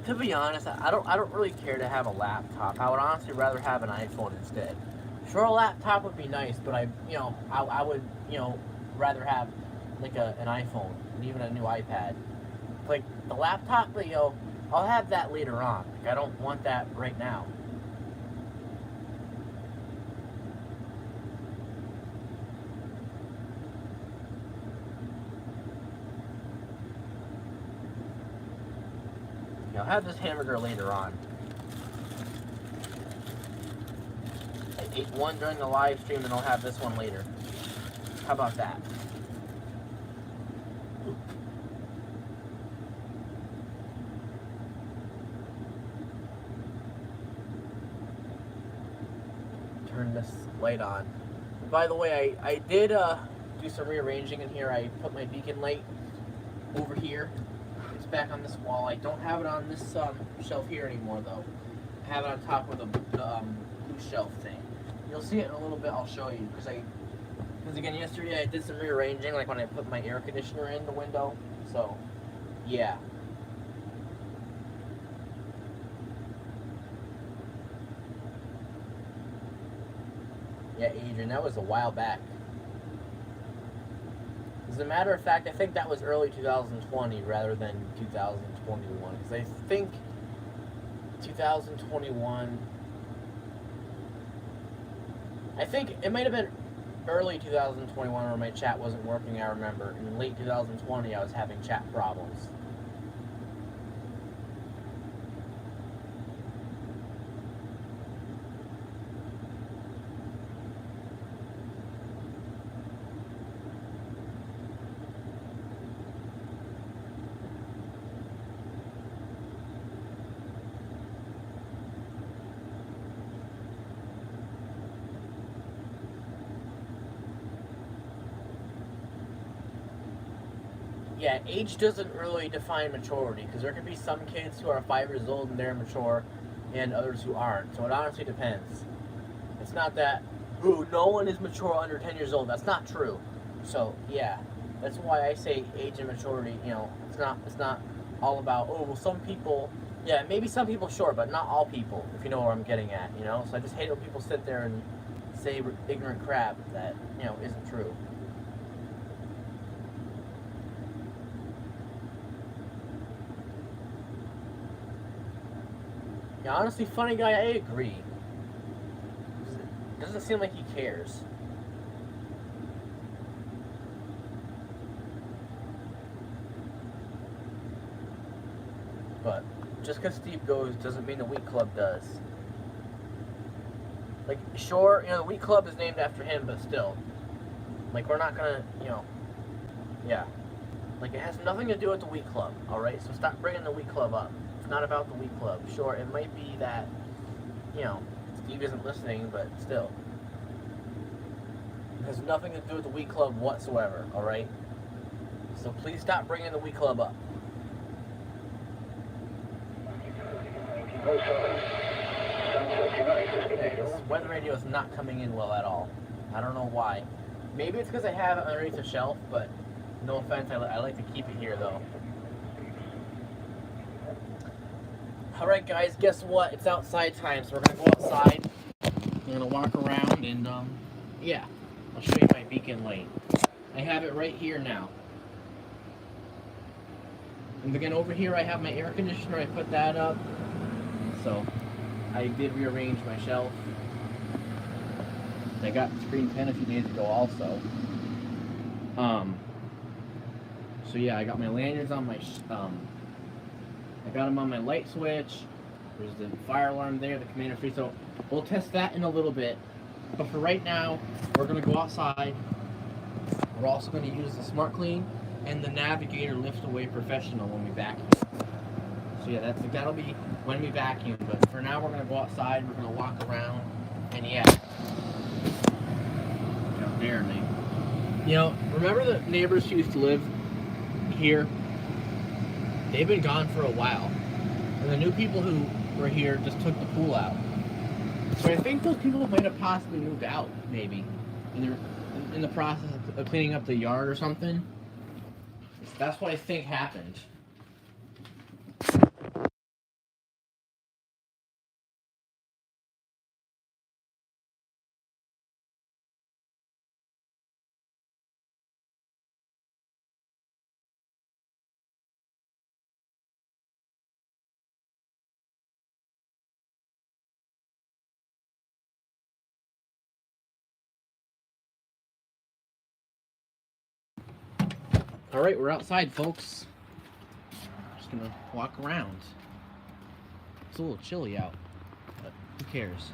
To be honest, I don't really care to have a laptop. I would honestly rather have an iPhone instead. Sure, a laptop would be nice, but I would, rather have like an iPhone and even a new iPad. Like the laptop, I'll have that later on. Like, I don't want that right now. I'll have this hamburger later on. I ate one during the live stream and I'll have this one later. How about that? Turn this light on. By the way, I did do some rearranging in here. I put my beacon light over here. It's back on this wall. I don't have it on this shelf here anymore, though. I have it on top of the blue shelf thing. You'll see it in a little bit. I'll show you because again, yesterday I did some rearranging, like when I put my air conditioner in the window. So, yeah. Yeah, Adrian, that was a while back. As a matter of fact, I think that was early 2020 rather than 2021. Because I think 2021... I think it might have been early 2021 where my chat wasn't working, I remember. In late 2020, I was having chat problems. Yeah, age doesn't really define maturity, because there can be some kids who are 5 years old and they're mature, and others who aren't. So it honestly depends. It's not that, ooh, no one is mature under 10 years old. That's not true. So yeah, that's why I say age and maturity. You know, it's not all about, oh, well, some people, yeah, maybe some people, sure, but not all people. If you know where I'm getting at, you know. So I just hate when people sit there and say ignorant crap that isn't true. Yeah, honestly, funny guy, I agree. It doesn't seem like he cares. But just because Steve goes doesn't mean the Wheat Club does. Like, sure, the Wheat Club is named after him, but still. Like, we're not gonna, yeah. Like, it has nothing to do with the Wheat Club, alright? So stop bringing the Wheat Club up. It's not about the Wheat Club. Sure, it might be that, Steve isn't listening, but still. It has nothing to do with the Wheat Club whatsoever, alright? So please stop bringing the Wheat Club up. Okay, this weather radio is not coming in well at all. I don't know why. Maybe it's because I have it underneath the shelf, but no offense, I like to keep it here, though. Alright guys, guess what? It's outside time, so we're going to go outside. We're going to walk around and, yeah. I'll show you my beacon light. I have it right here now. And again, over here I have my air conditioner. I put that up. So, I did rearrange my shelf. I got the screen pen a few days ago also. So yeah, I got my lanyards on my, I got them on my light switch. There's the fire alarm there, the commander free. So we'll test that in a little bit. But for right now, we're gonna go outside. We're also gonna use the Smart Clean and the Navigator Lift Away Professional when we vacuum. So yeah, that'll be when we vacuum. But for now, we're gonna go outside. We're gonna walk around, and yeah, how dare me? Remember the neighbors who used to live here? They've been gone for a while, and the new people who were here just took the pool out. So I think those people might have possibly moved out, maybe, in the process of cleaning up the yard or something. That's what I think happened. Alright, we're outside, folks. Just gonna walk around. It's a little chilly out, but who cares?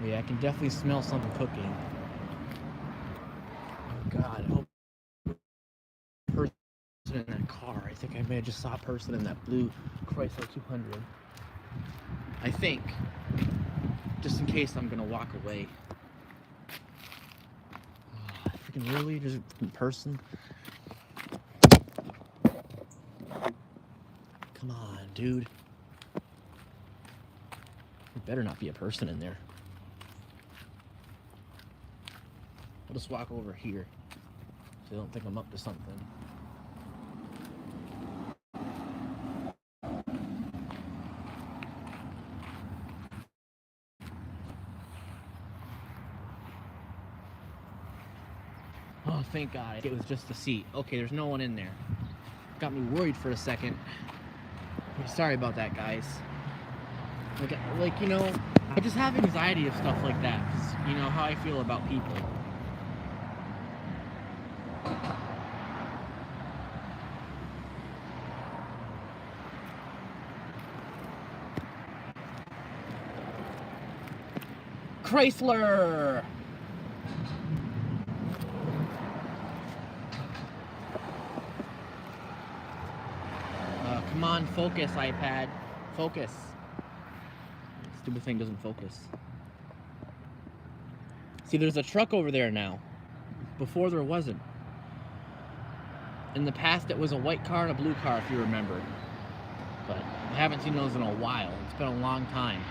Yeah, I can definitely smell something cooking. Oh God, I hope person in that car. I think I may have just saw a person in that blue Chrysler 200. I think, just in case I'm gonna walk away. Oh, freaking really, there's a person. Come on, dude. There better not be a person in there. I'll just walk over here so they don't think I'm up to something. Oh, thank God. It was just a seat. Okay, there's no one in there. Got me worried for a second. Sorry about that, guys. Like, you know, I just have anxiety of stuff like that, because you know how I feel about people. Chrysler! Come on, focus, iPad. Focus. Stupid thing doesn't focus. See, there's a truck over there now. Before there wasn't. In the past, it was a white car and a blue car, if you remember. But I haven't seen those in a while. It's been a long time.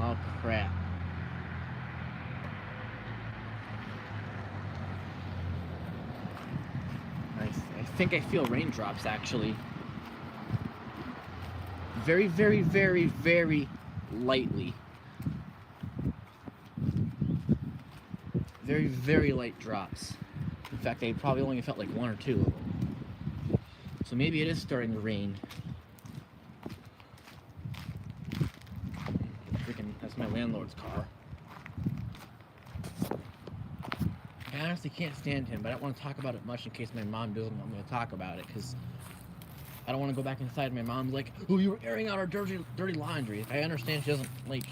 Oh, crap. I think I feel raindrops, actually. Very, very, very, very lightly. Very, very light drops. In fact, I probably only felt like one or two of them. So maybe it is starting to rain. Freaking, that's my landlord's car. I honestly can't stand him, but I don't want to talk about it much in case my mom doesn't want me to talk about it, because I don't want to go back inside. My mom's like, oh, you were airing out our dirty laundry. I understand she doesn't, like,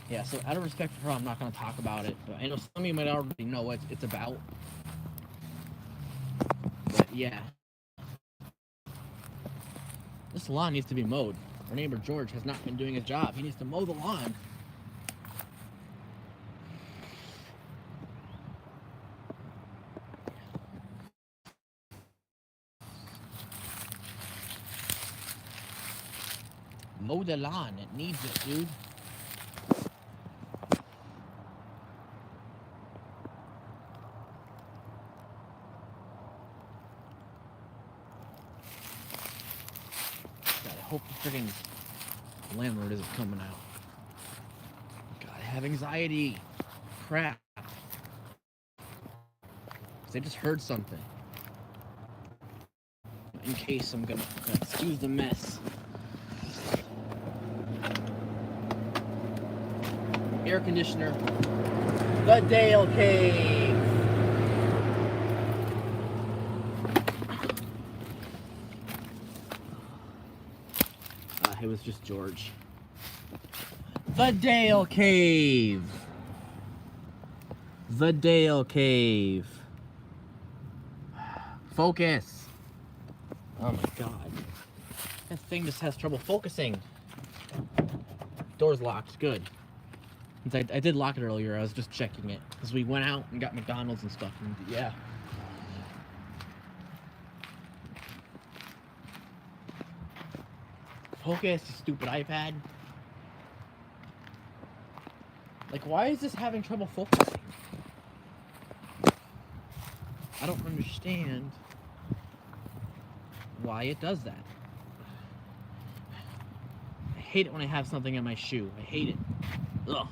yeah, so out of respect for her, I'm not going to talk about it, but I know some of you might already know what it's about. But, yeah. This lawn needs to be mowed. Our neighbor George has not been doing his job. He needs to mow the lawn. Mow the lawn. It needs it, dude. God, I hope the friggin' landlord isn't coming out. God, I have anxiety. Crap. I just heard something. In case I'm gonna excuse the mess. Air conditioner. The Dale Cave. It was just George. The Dale Cave. The Dale Cave. Focus. Oh my God. That thing just has trouble focusing. Door's locked. Good. I did lock it earlier. I was just checking it because we went out and got McDonald's and stuff. And yeah. Focus, you stupid iPad. Like, why is this having trouble focusing? I don't understand why it does that. I hate it when I have something in my shoe. I hate it. Ugh.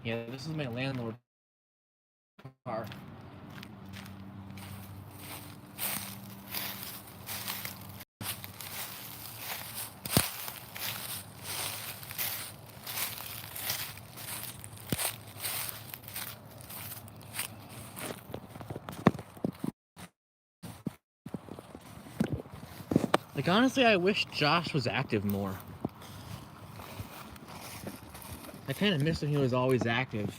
Yeah, this is my landlord's car. Like, honestly, I wish Josh was active more. I kind of miss when he was always active.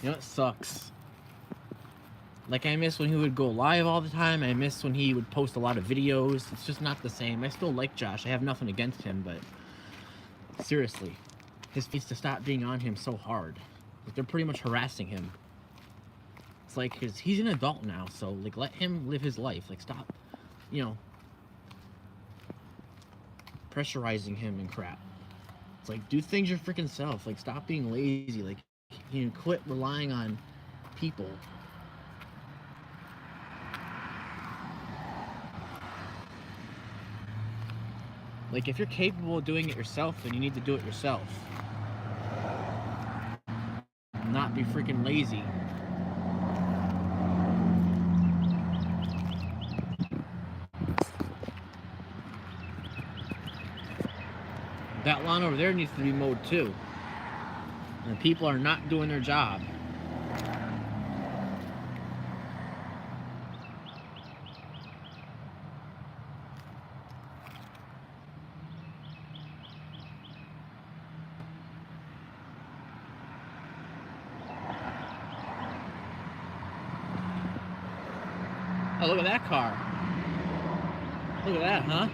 You know, it sucks. Like, I miss when he would go live all the time. I miss when he would post a lot of videos. It's just not the same. I still like Josh. I have nothing against him, but seriously, his needs to stop being on him so hard. Like, they're pretty much harassing him. It's like, he's an adult now, so, like, let him live his life. Like, stop, you know, pressurizing him and crap. It's like, do things your freaking self. Like, stop being lazy. Like, you know, quit relying on people. Like, if you're capable of doing it yourself, then you need to do it yourself. Not be freaking lazy. That lawn over there needs to be mowed too. And people are not doing their job. Oh, look at that car. Look at that, huh?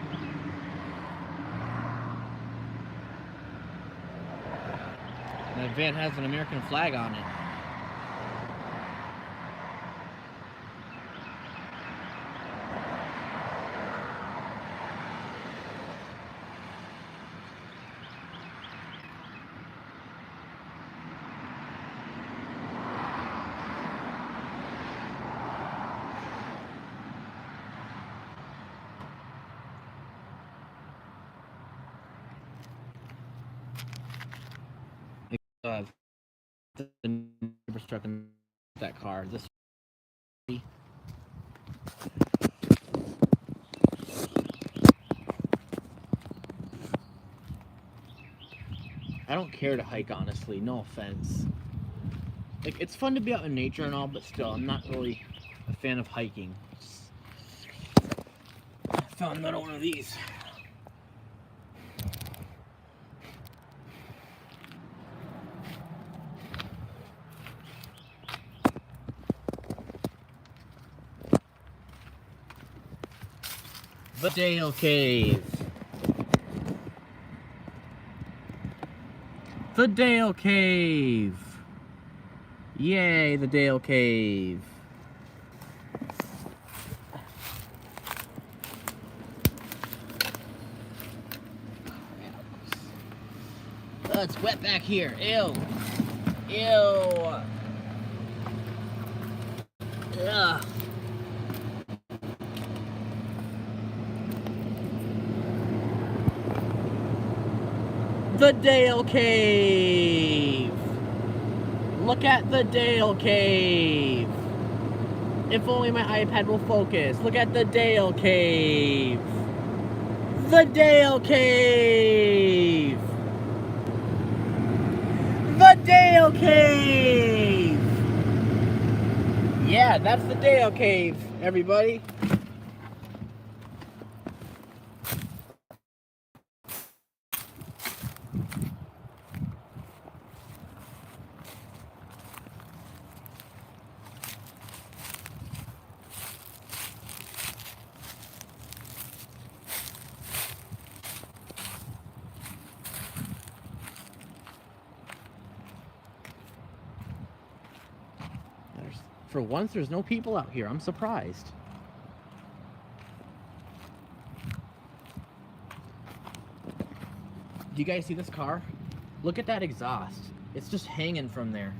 That van has an American flag on it. The neighbor's truck in that car. This. I don't care to hike, honestly. No offense. Like, it's fun to be out in nature and all, but still, I'm not really a fan of hiking. I found another one of these. The Dale Cave. The Dale Cave. Yay, the Dale Cave. Oh, it's wet back here. Ew. Ew. Ugh. The Dale Cave. Look at the Dale Cave. If only my iPad will focus. Look at the Dale Cave. The Dale Cave. The Dale Cave. Yeah, that's the Dale Cave, everybody. For once, there's no people out here. I'm surprised. Do you guys see this car? Look at that exhaust. It's just hanging from there.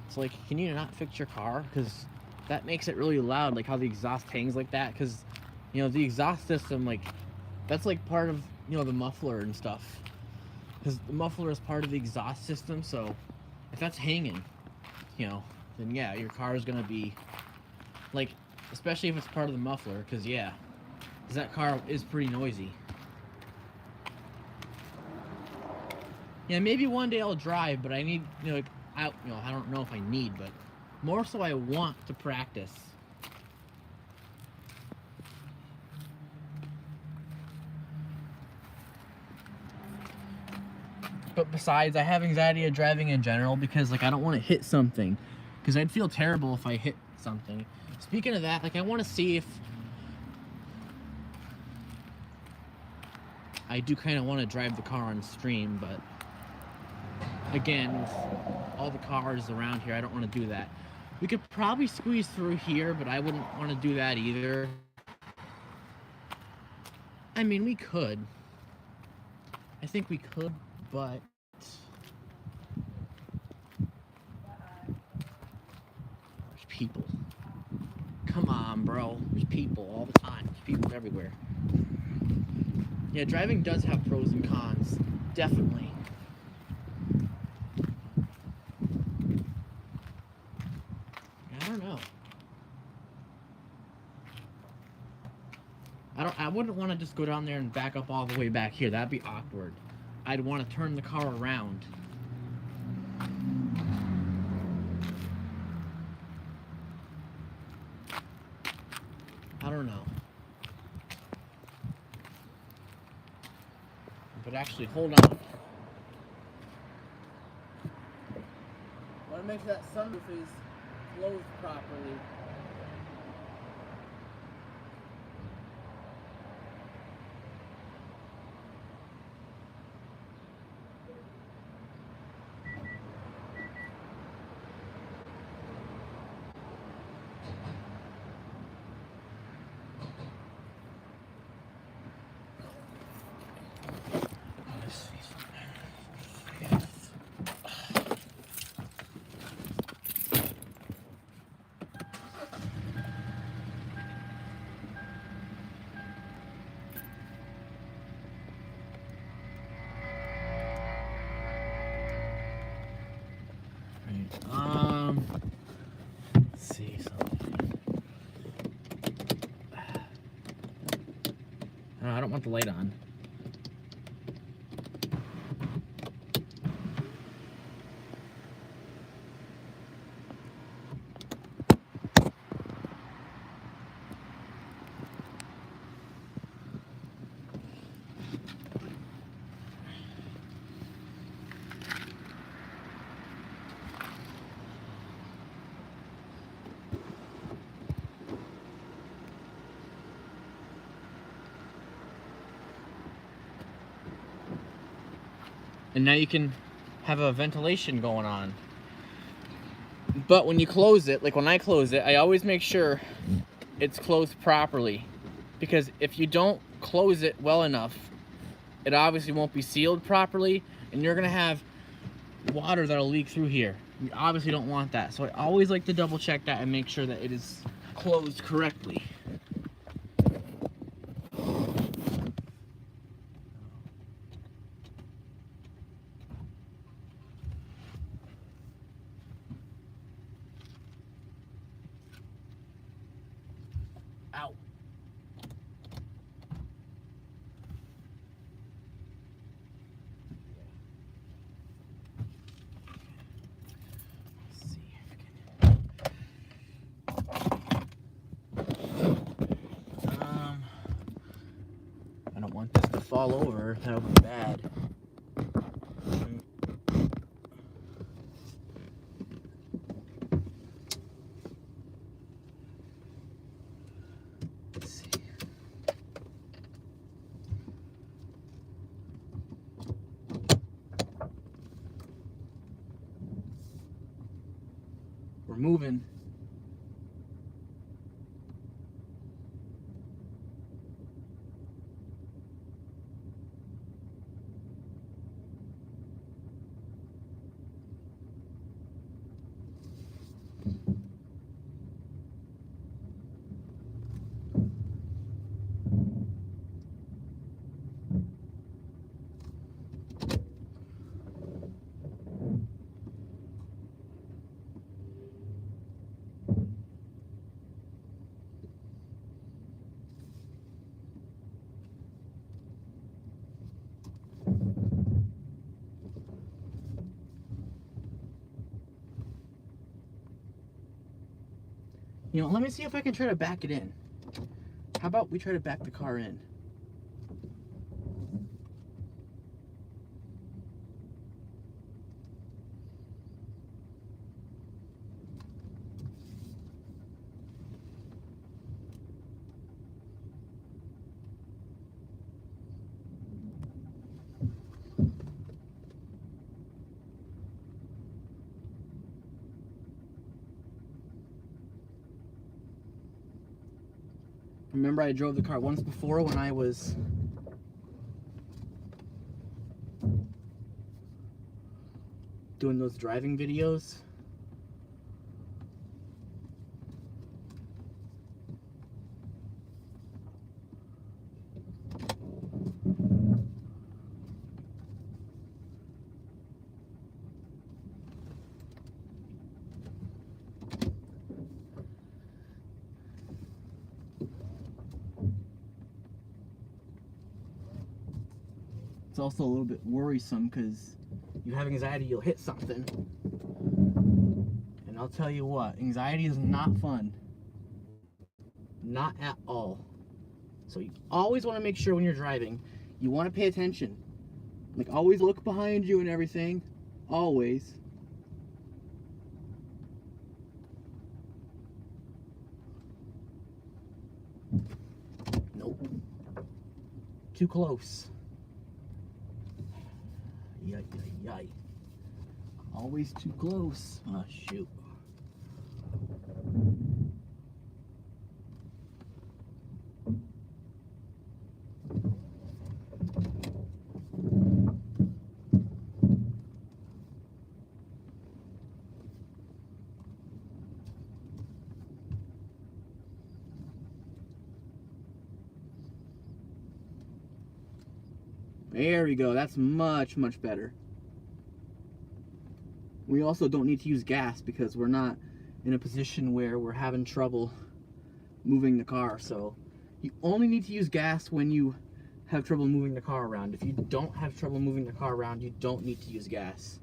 It's like, can you not fix your car? Because that makes it really loud, like how the exhaust hangs like that. Because, you know, the exhaust system, like, that's like part of, you know, the muffler and stuff. because the muffler is part of the exhaust system. So if that's hanging, you know, then yeah, your car is gonna be like, especially if it's part of the muffler, because yeah, because that car is pretty noisy. Yeah, maybe one day I'll drive, but I need, you know, like, I don't know if I need, but more so I want to practice. But besides, I have anxiety of driving in general because, like, I don't want to hit something, because I'd feel terrible if I hit something. Speaking of that, like, I want to see if I do kind of want to drive the car on stream, but again, with all the cars around here, I don't want to do that. We could probably squeeze through here, but I wouldn't want to do that either. I mean, we could. I think we could, but there's people. Come on, bro. There's people all the time. There's people everywhere. Yeah, driving does have pros and cons. Definitely. I don't know. I wouldn't want to just go down there and back up all the way back here. That'd be awkward. I'd want to turn the car around. I don't know. But actually, hold on. I want to make sure that sunroof is closed properly. Let's see something. No, I don't want the light on. And now you can have a ventilation going on. But when you close it, like when I close it, I always make sure it's closed properly. Because if you don't close it well enough, it obviously won't be sealed properly, and you're gonna have water that'll leak through here. You obviously don't want that. So I always like to double check that and make sure that it is closed correctly. Ow. Let's see if I can. I don't want this to fall over. That would be bad. Let's see. We're moving. You know, let me see if I can try to back it in. How about we try to back the car in? Remember I drove the car once before when I was doing those driving videos? It's also a little bit worrisome because you have anxiety you'll hit something. And I'll tell you what, anxiety is not fun. Not at all. So you always want to make sure when you're driving, you want to pay attention. Like, always look behind you and everything. Always. Nope. Too close. Yay, yay, yay. Always too close. Oh, shoot. There we go. That's much, much better. We also don't need to use gas because we're not in a position where we're having trouble moving the car. So you only need to use gas when you have trouble moving the car around. If you don't have trouble moving the car around, you don't need to use gas.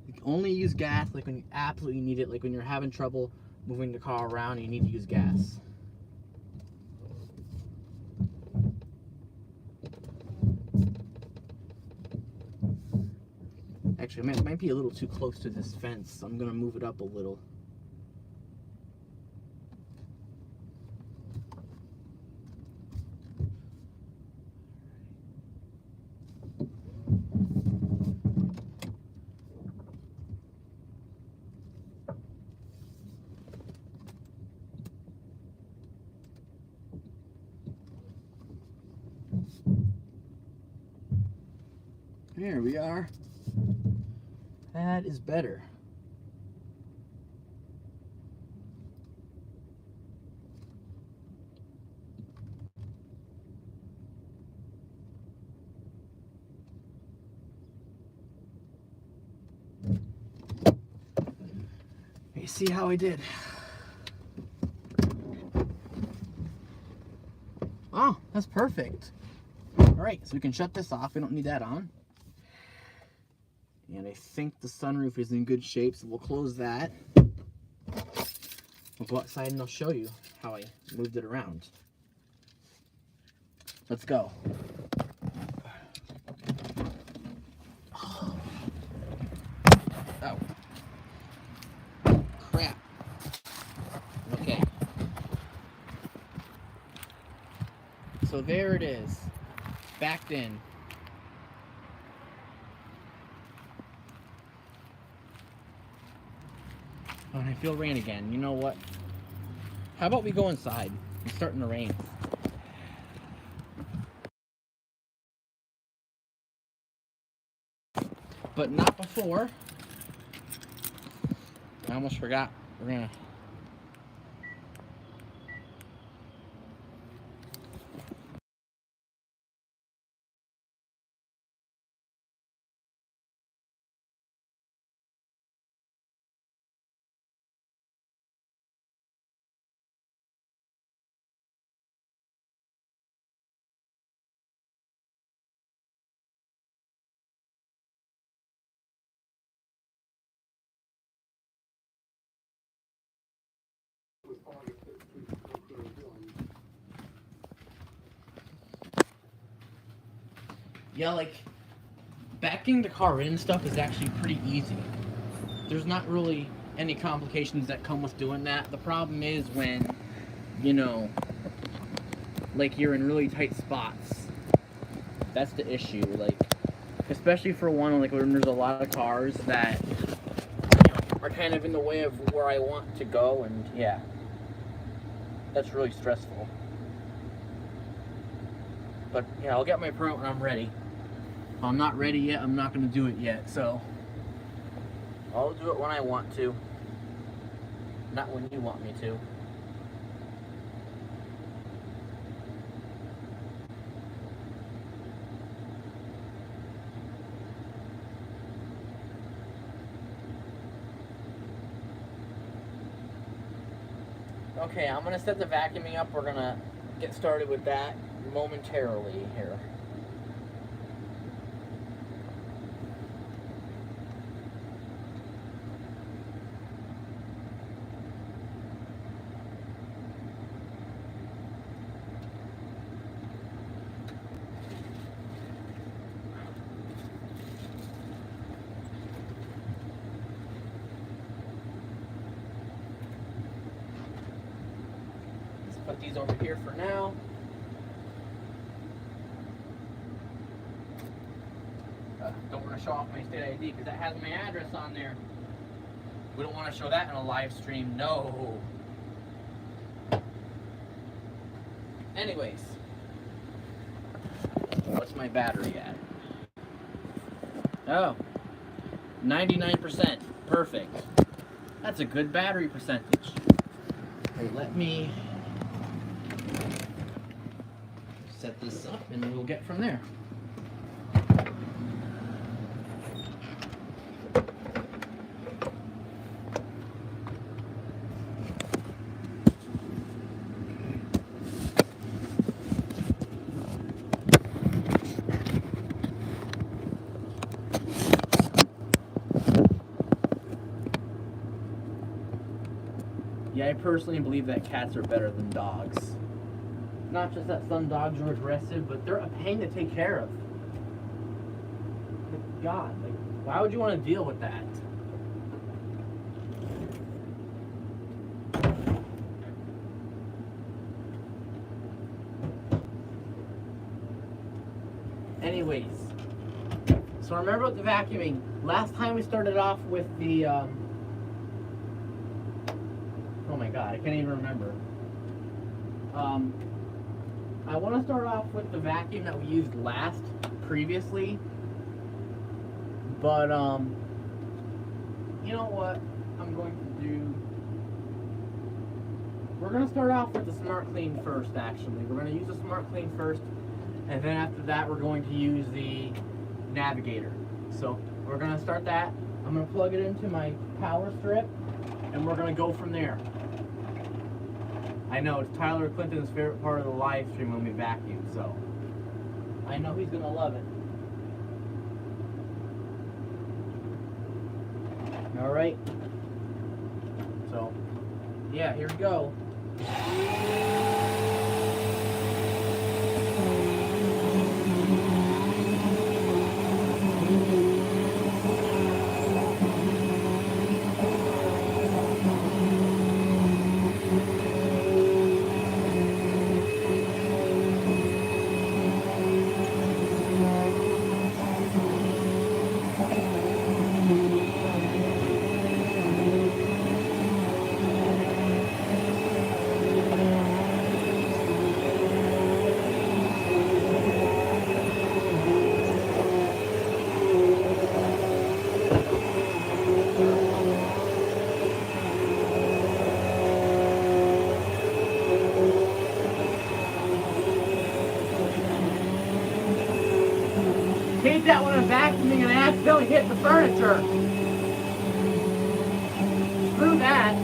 You can only use gas like when you absolutely need it, like when you're having trouble moving the car around and you need to use gas. Actually, it might be a little too close to this fence, so I'm going to move it up a little. There we are. That is better. You see how I did? Oh, that's perfect. All right, so we can shut this off. We don't need that on. And I think the sunroof is in good shape, so we'll close that. We'll go outside and I'll show you how I moved it around. Let's go. Oh. Crap. Okay. So there it is. Backed in. Oh, and I feel rain again. You know what? How about we go inside? It's starting to rain. But not before. I almost forgot. We're gonna Yeah, like, backing the car in and stuff is actually pretty easy. There's not really any complications that come with doing that. The problem is when, you know, like you're in really tight spots. That's the issue. Like, especially for one, like when there's a lot of cars that are kind of in the way of where I want to go, and yeah, that's really stressful. But yeah, I'll get my permit when I'm ready. If I'm not ready yet, I'm not going to do it yet, so I'll do it when I want to, not when you want me to. Okay, I'm going to set the vacuuming up. We're going to get started with that momentarily here. Put these over here for now. Don't want to show off my state ID because that has my address on there. We don't want to show that in a live stream, no. Anyways, what's my battery at? Oh, 99%. Perfect. That's a good battery percentage. Okay, let me set this up and we'll get from there. Yeah, I personally believe that cats are better than dogs. Not just that some dogs are aggressive, but they're a pain to take care of. God, like, why would you want to deal with that? Anyways, so remember with the vacuuming, last time we started off with the, oh my God, I can't even remember. I want to start off with the vacuum that we used previously, but, you know what I'm going to do? We're going to start off with the Smart Clean first, actually. We're going to use the Smart Clean first, and then after that, we're going to use the Navigator. So, we're going to start that. I'm going to plug it into my power strip, and we're going to go from there. I know, it's Tyler Clinton's favorite part of the live stream when we vacuum, so I know he's going to love it. Alright. So, yeah, here we go. Hate that when I'm vacuuming and I accidentally hit the furniture. Screw that.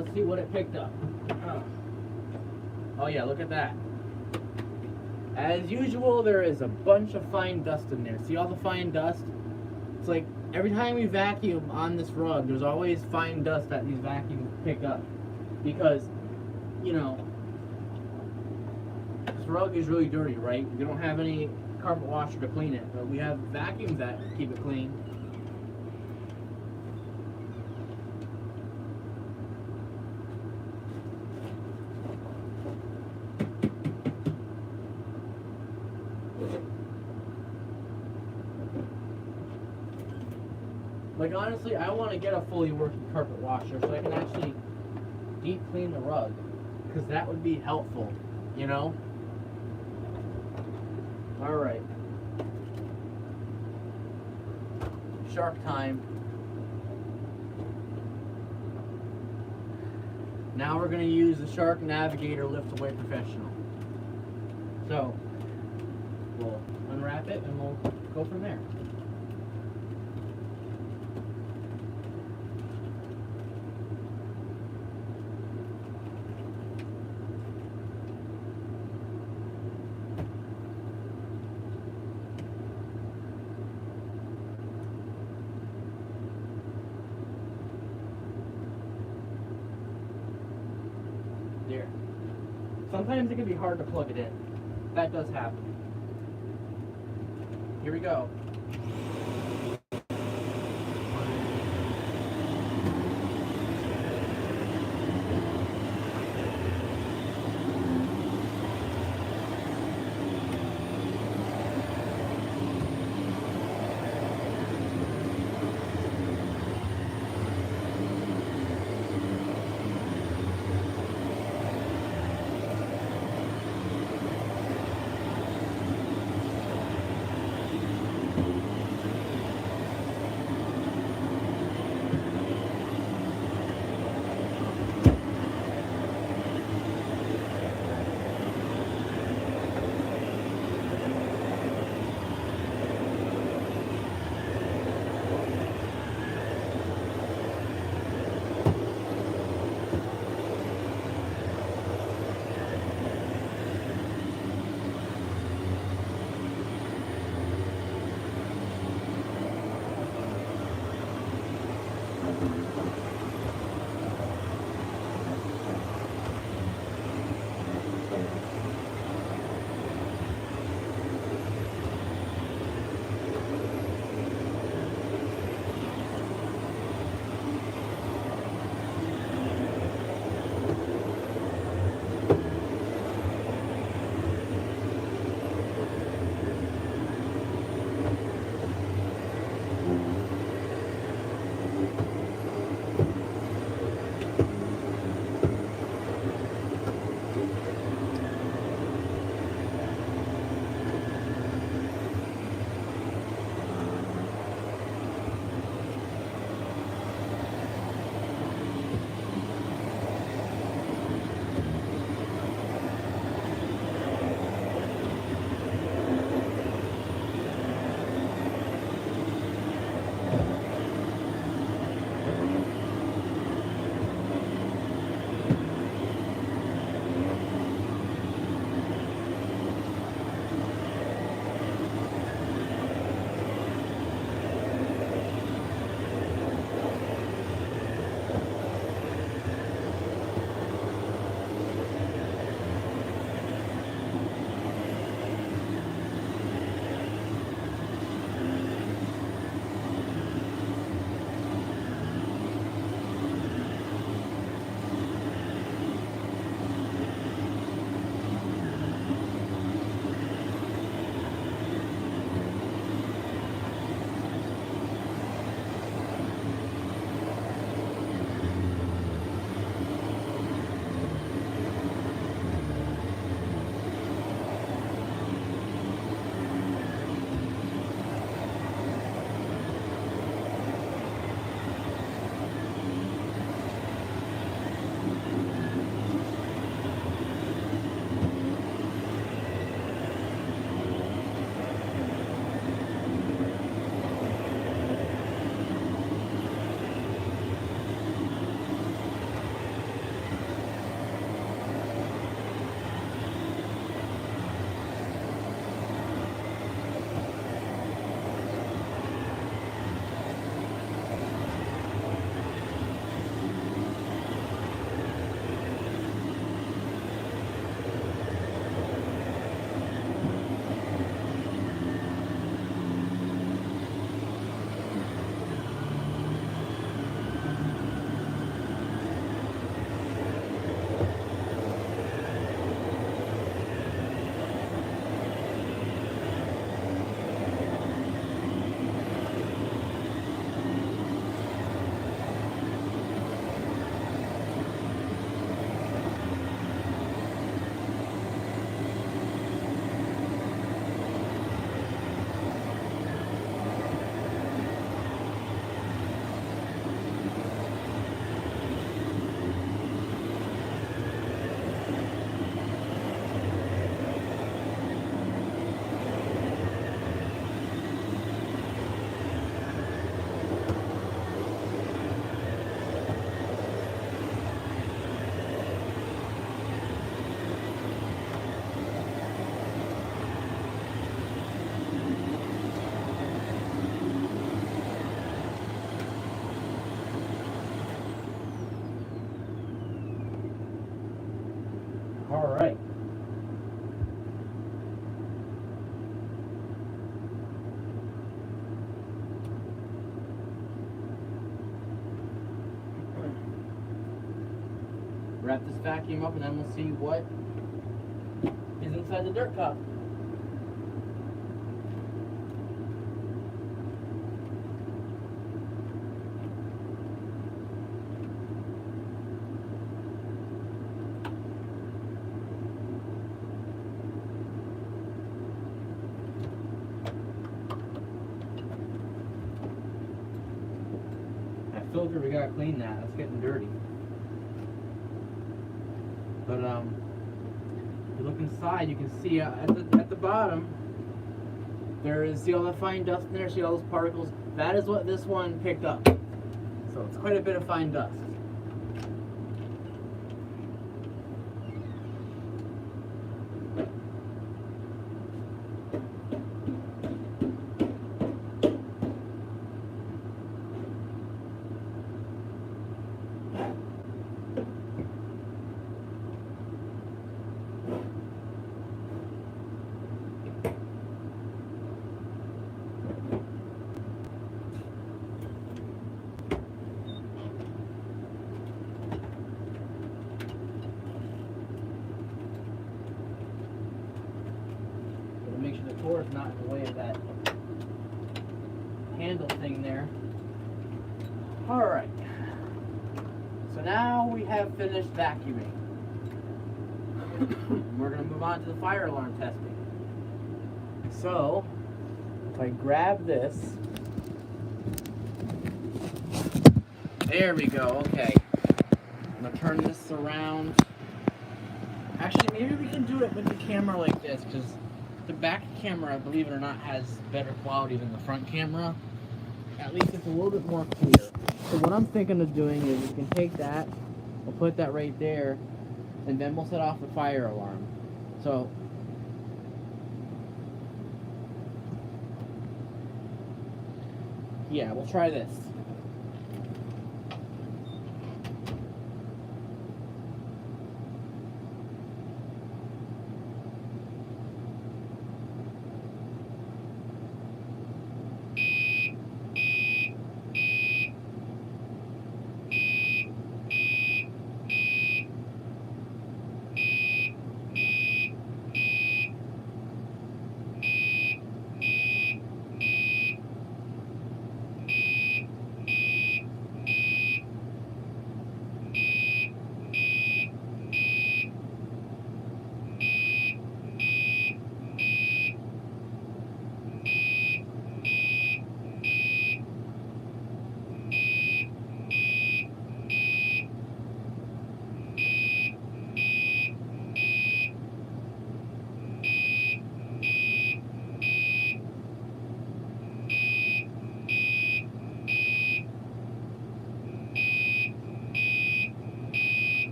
let's see what it picked up. Oh yeah, look at that. As usual, there is a bunch of fine dust in there. See all the fine dust? It's like every time we vacuum on this rug, there's always fine dust that these vacuums pick up. Because, you know, this rug is really dirty, right? We don't have any carpet washer to clean it, but we have vacuums that keep it clean. Like, honestly, I want to get a fully working carpet washer so I can actually deep clean the rug, because that would be helpful, you know? Alright. Shark time. Now we're going to use the Shark Navigator Lift Away Professional. So, we'll unwrap it and we'll go from there. There. Sometimes it can be hard to plug it in. That does happen. Here we go. wrap this vacuum up, and then we'll see what is inside the dirt cup. That filter, we gotta clean that. It's getting dirty. But if you look inside, you can see at the bottom, there is, see all that fine dust in there, see all those particles? That is what this one picked up. So it's quite a bit of fine dust. Make sure the cord is not in the way of that handle thing there. Alright. So now we have finished vacuuming. We're going to move on to the fire alarm testing. So, if I grab this. There we go, okay. I'm going to turn this around. Actually, maybe we can do it with the camera like this, because the back camera, believe it or not, has better quality than the front camera. At least it's a little bit more clear. So what I'm thinking of doing is we can take that, we'll put that right there, and then we'll set off the fire alarm. So, yeah, we'll try this.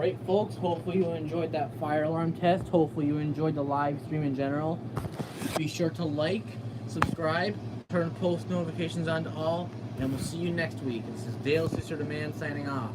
Alright folks, hopefully you enjoyed that fire alarm test. Hopefully you enjoyed the live stream in general. Be sure to like, subscribe, turn post notifications on to all, and we'll see you next week. This is Soucier The Man signing off.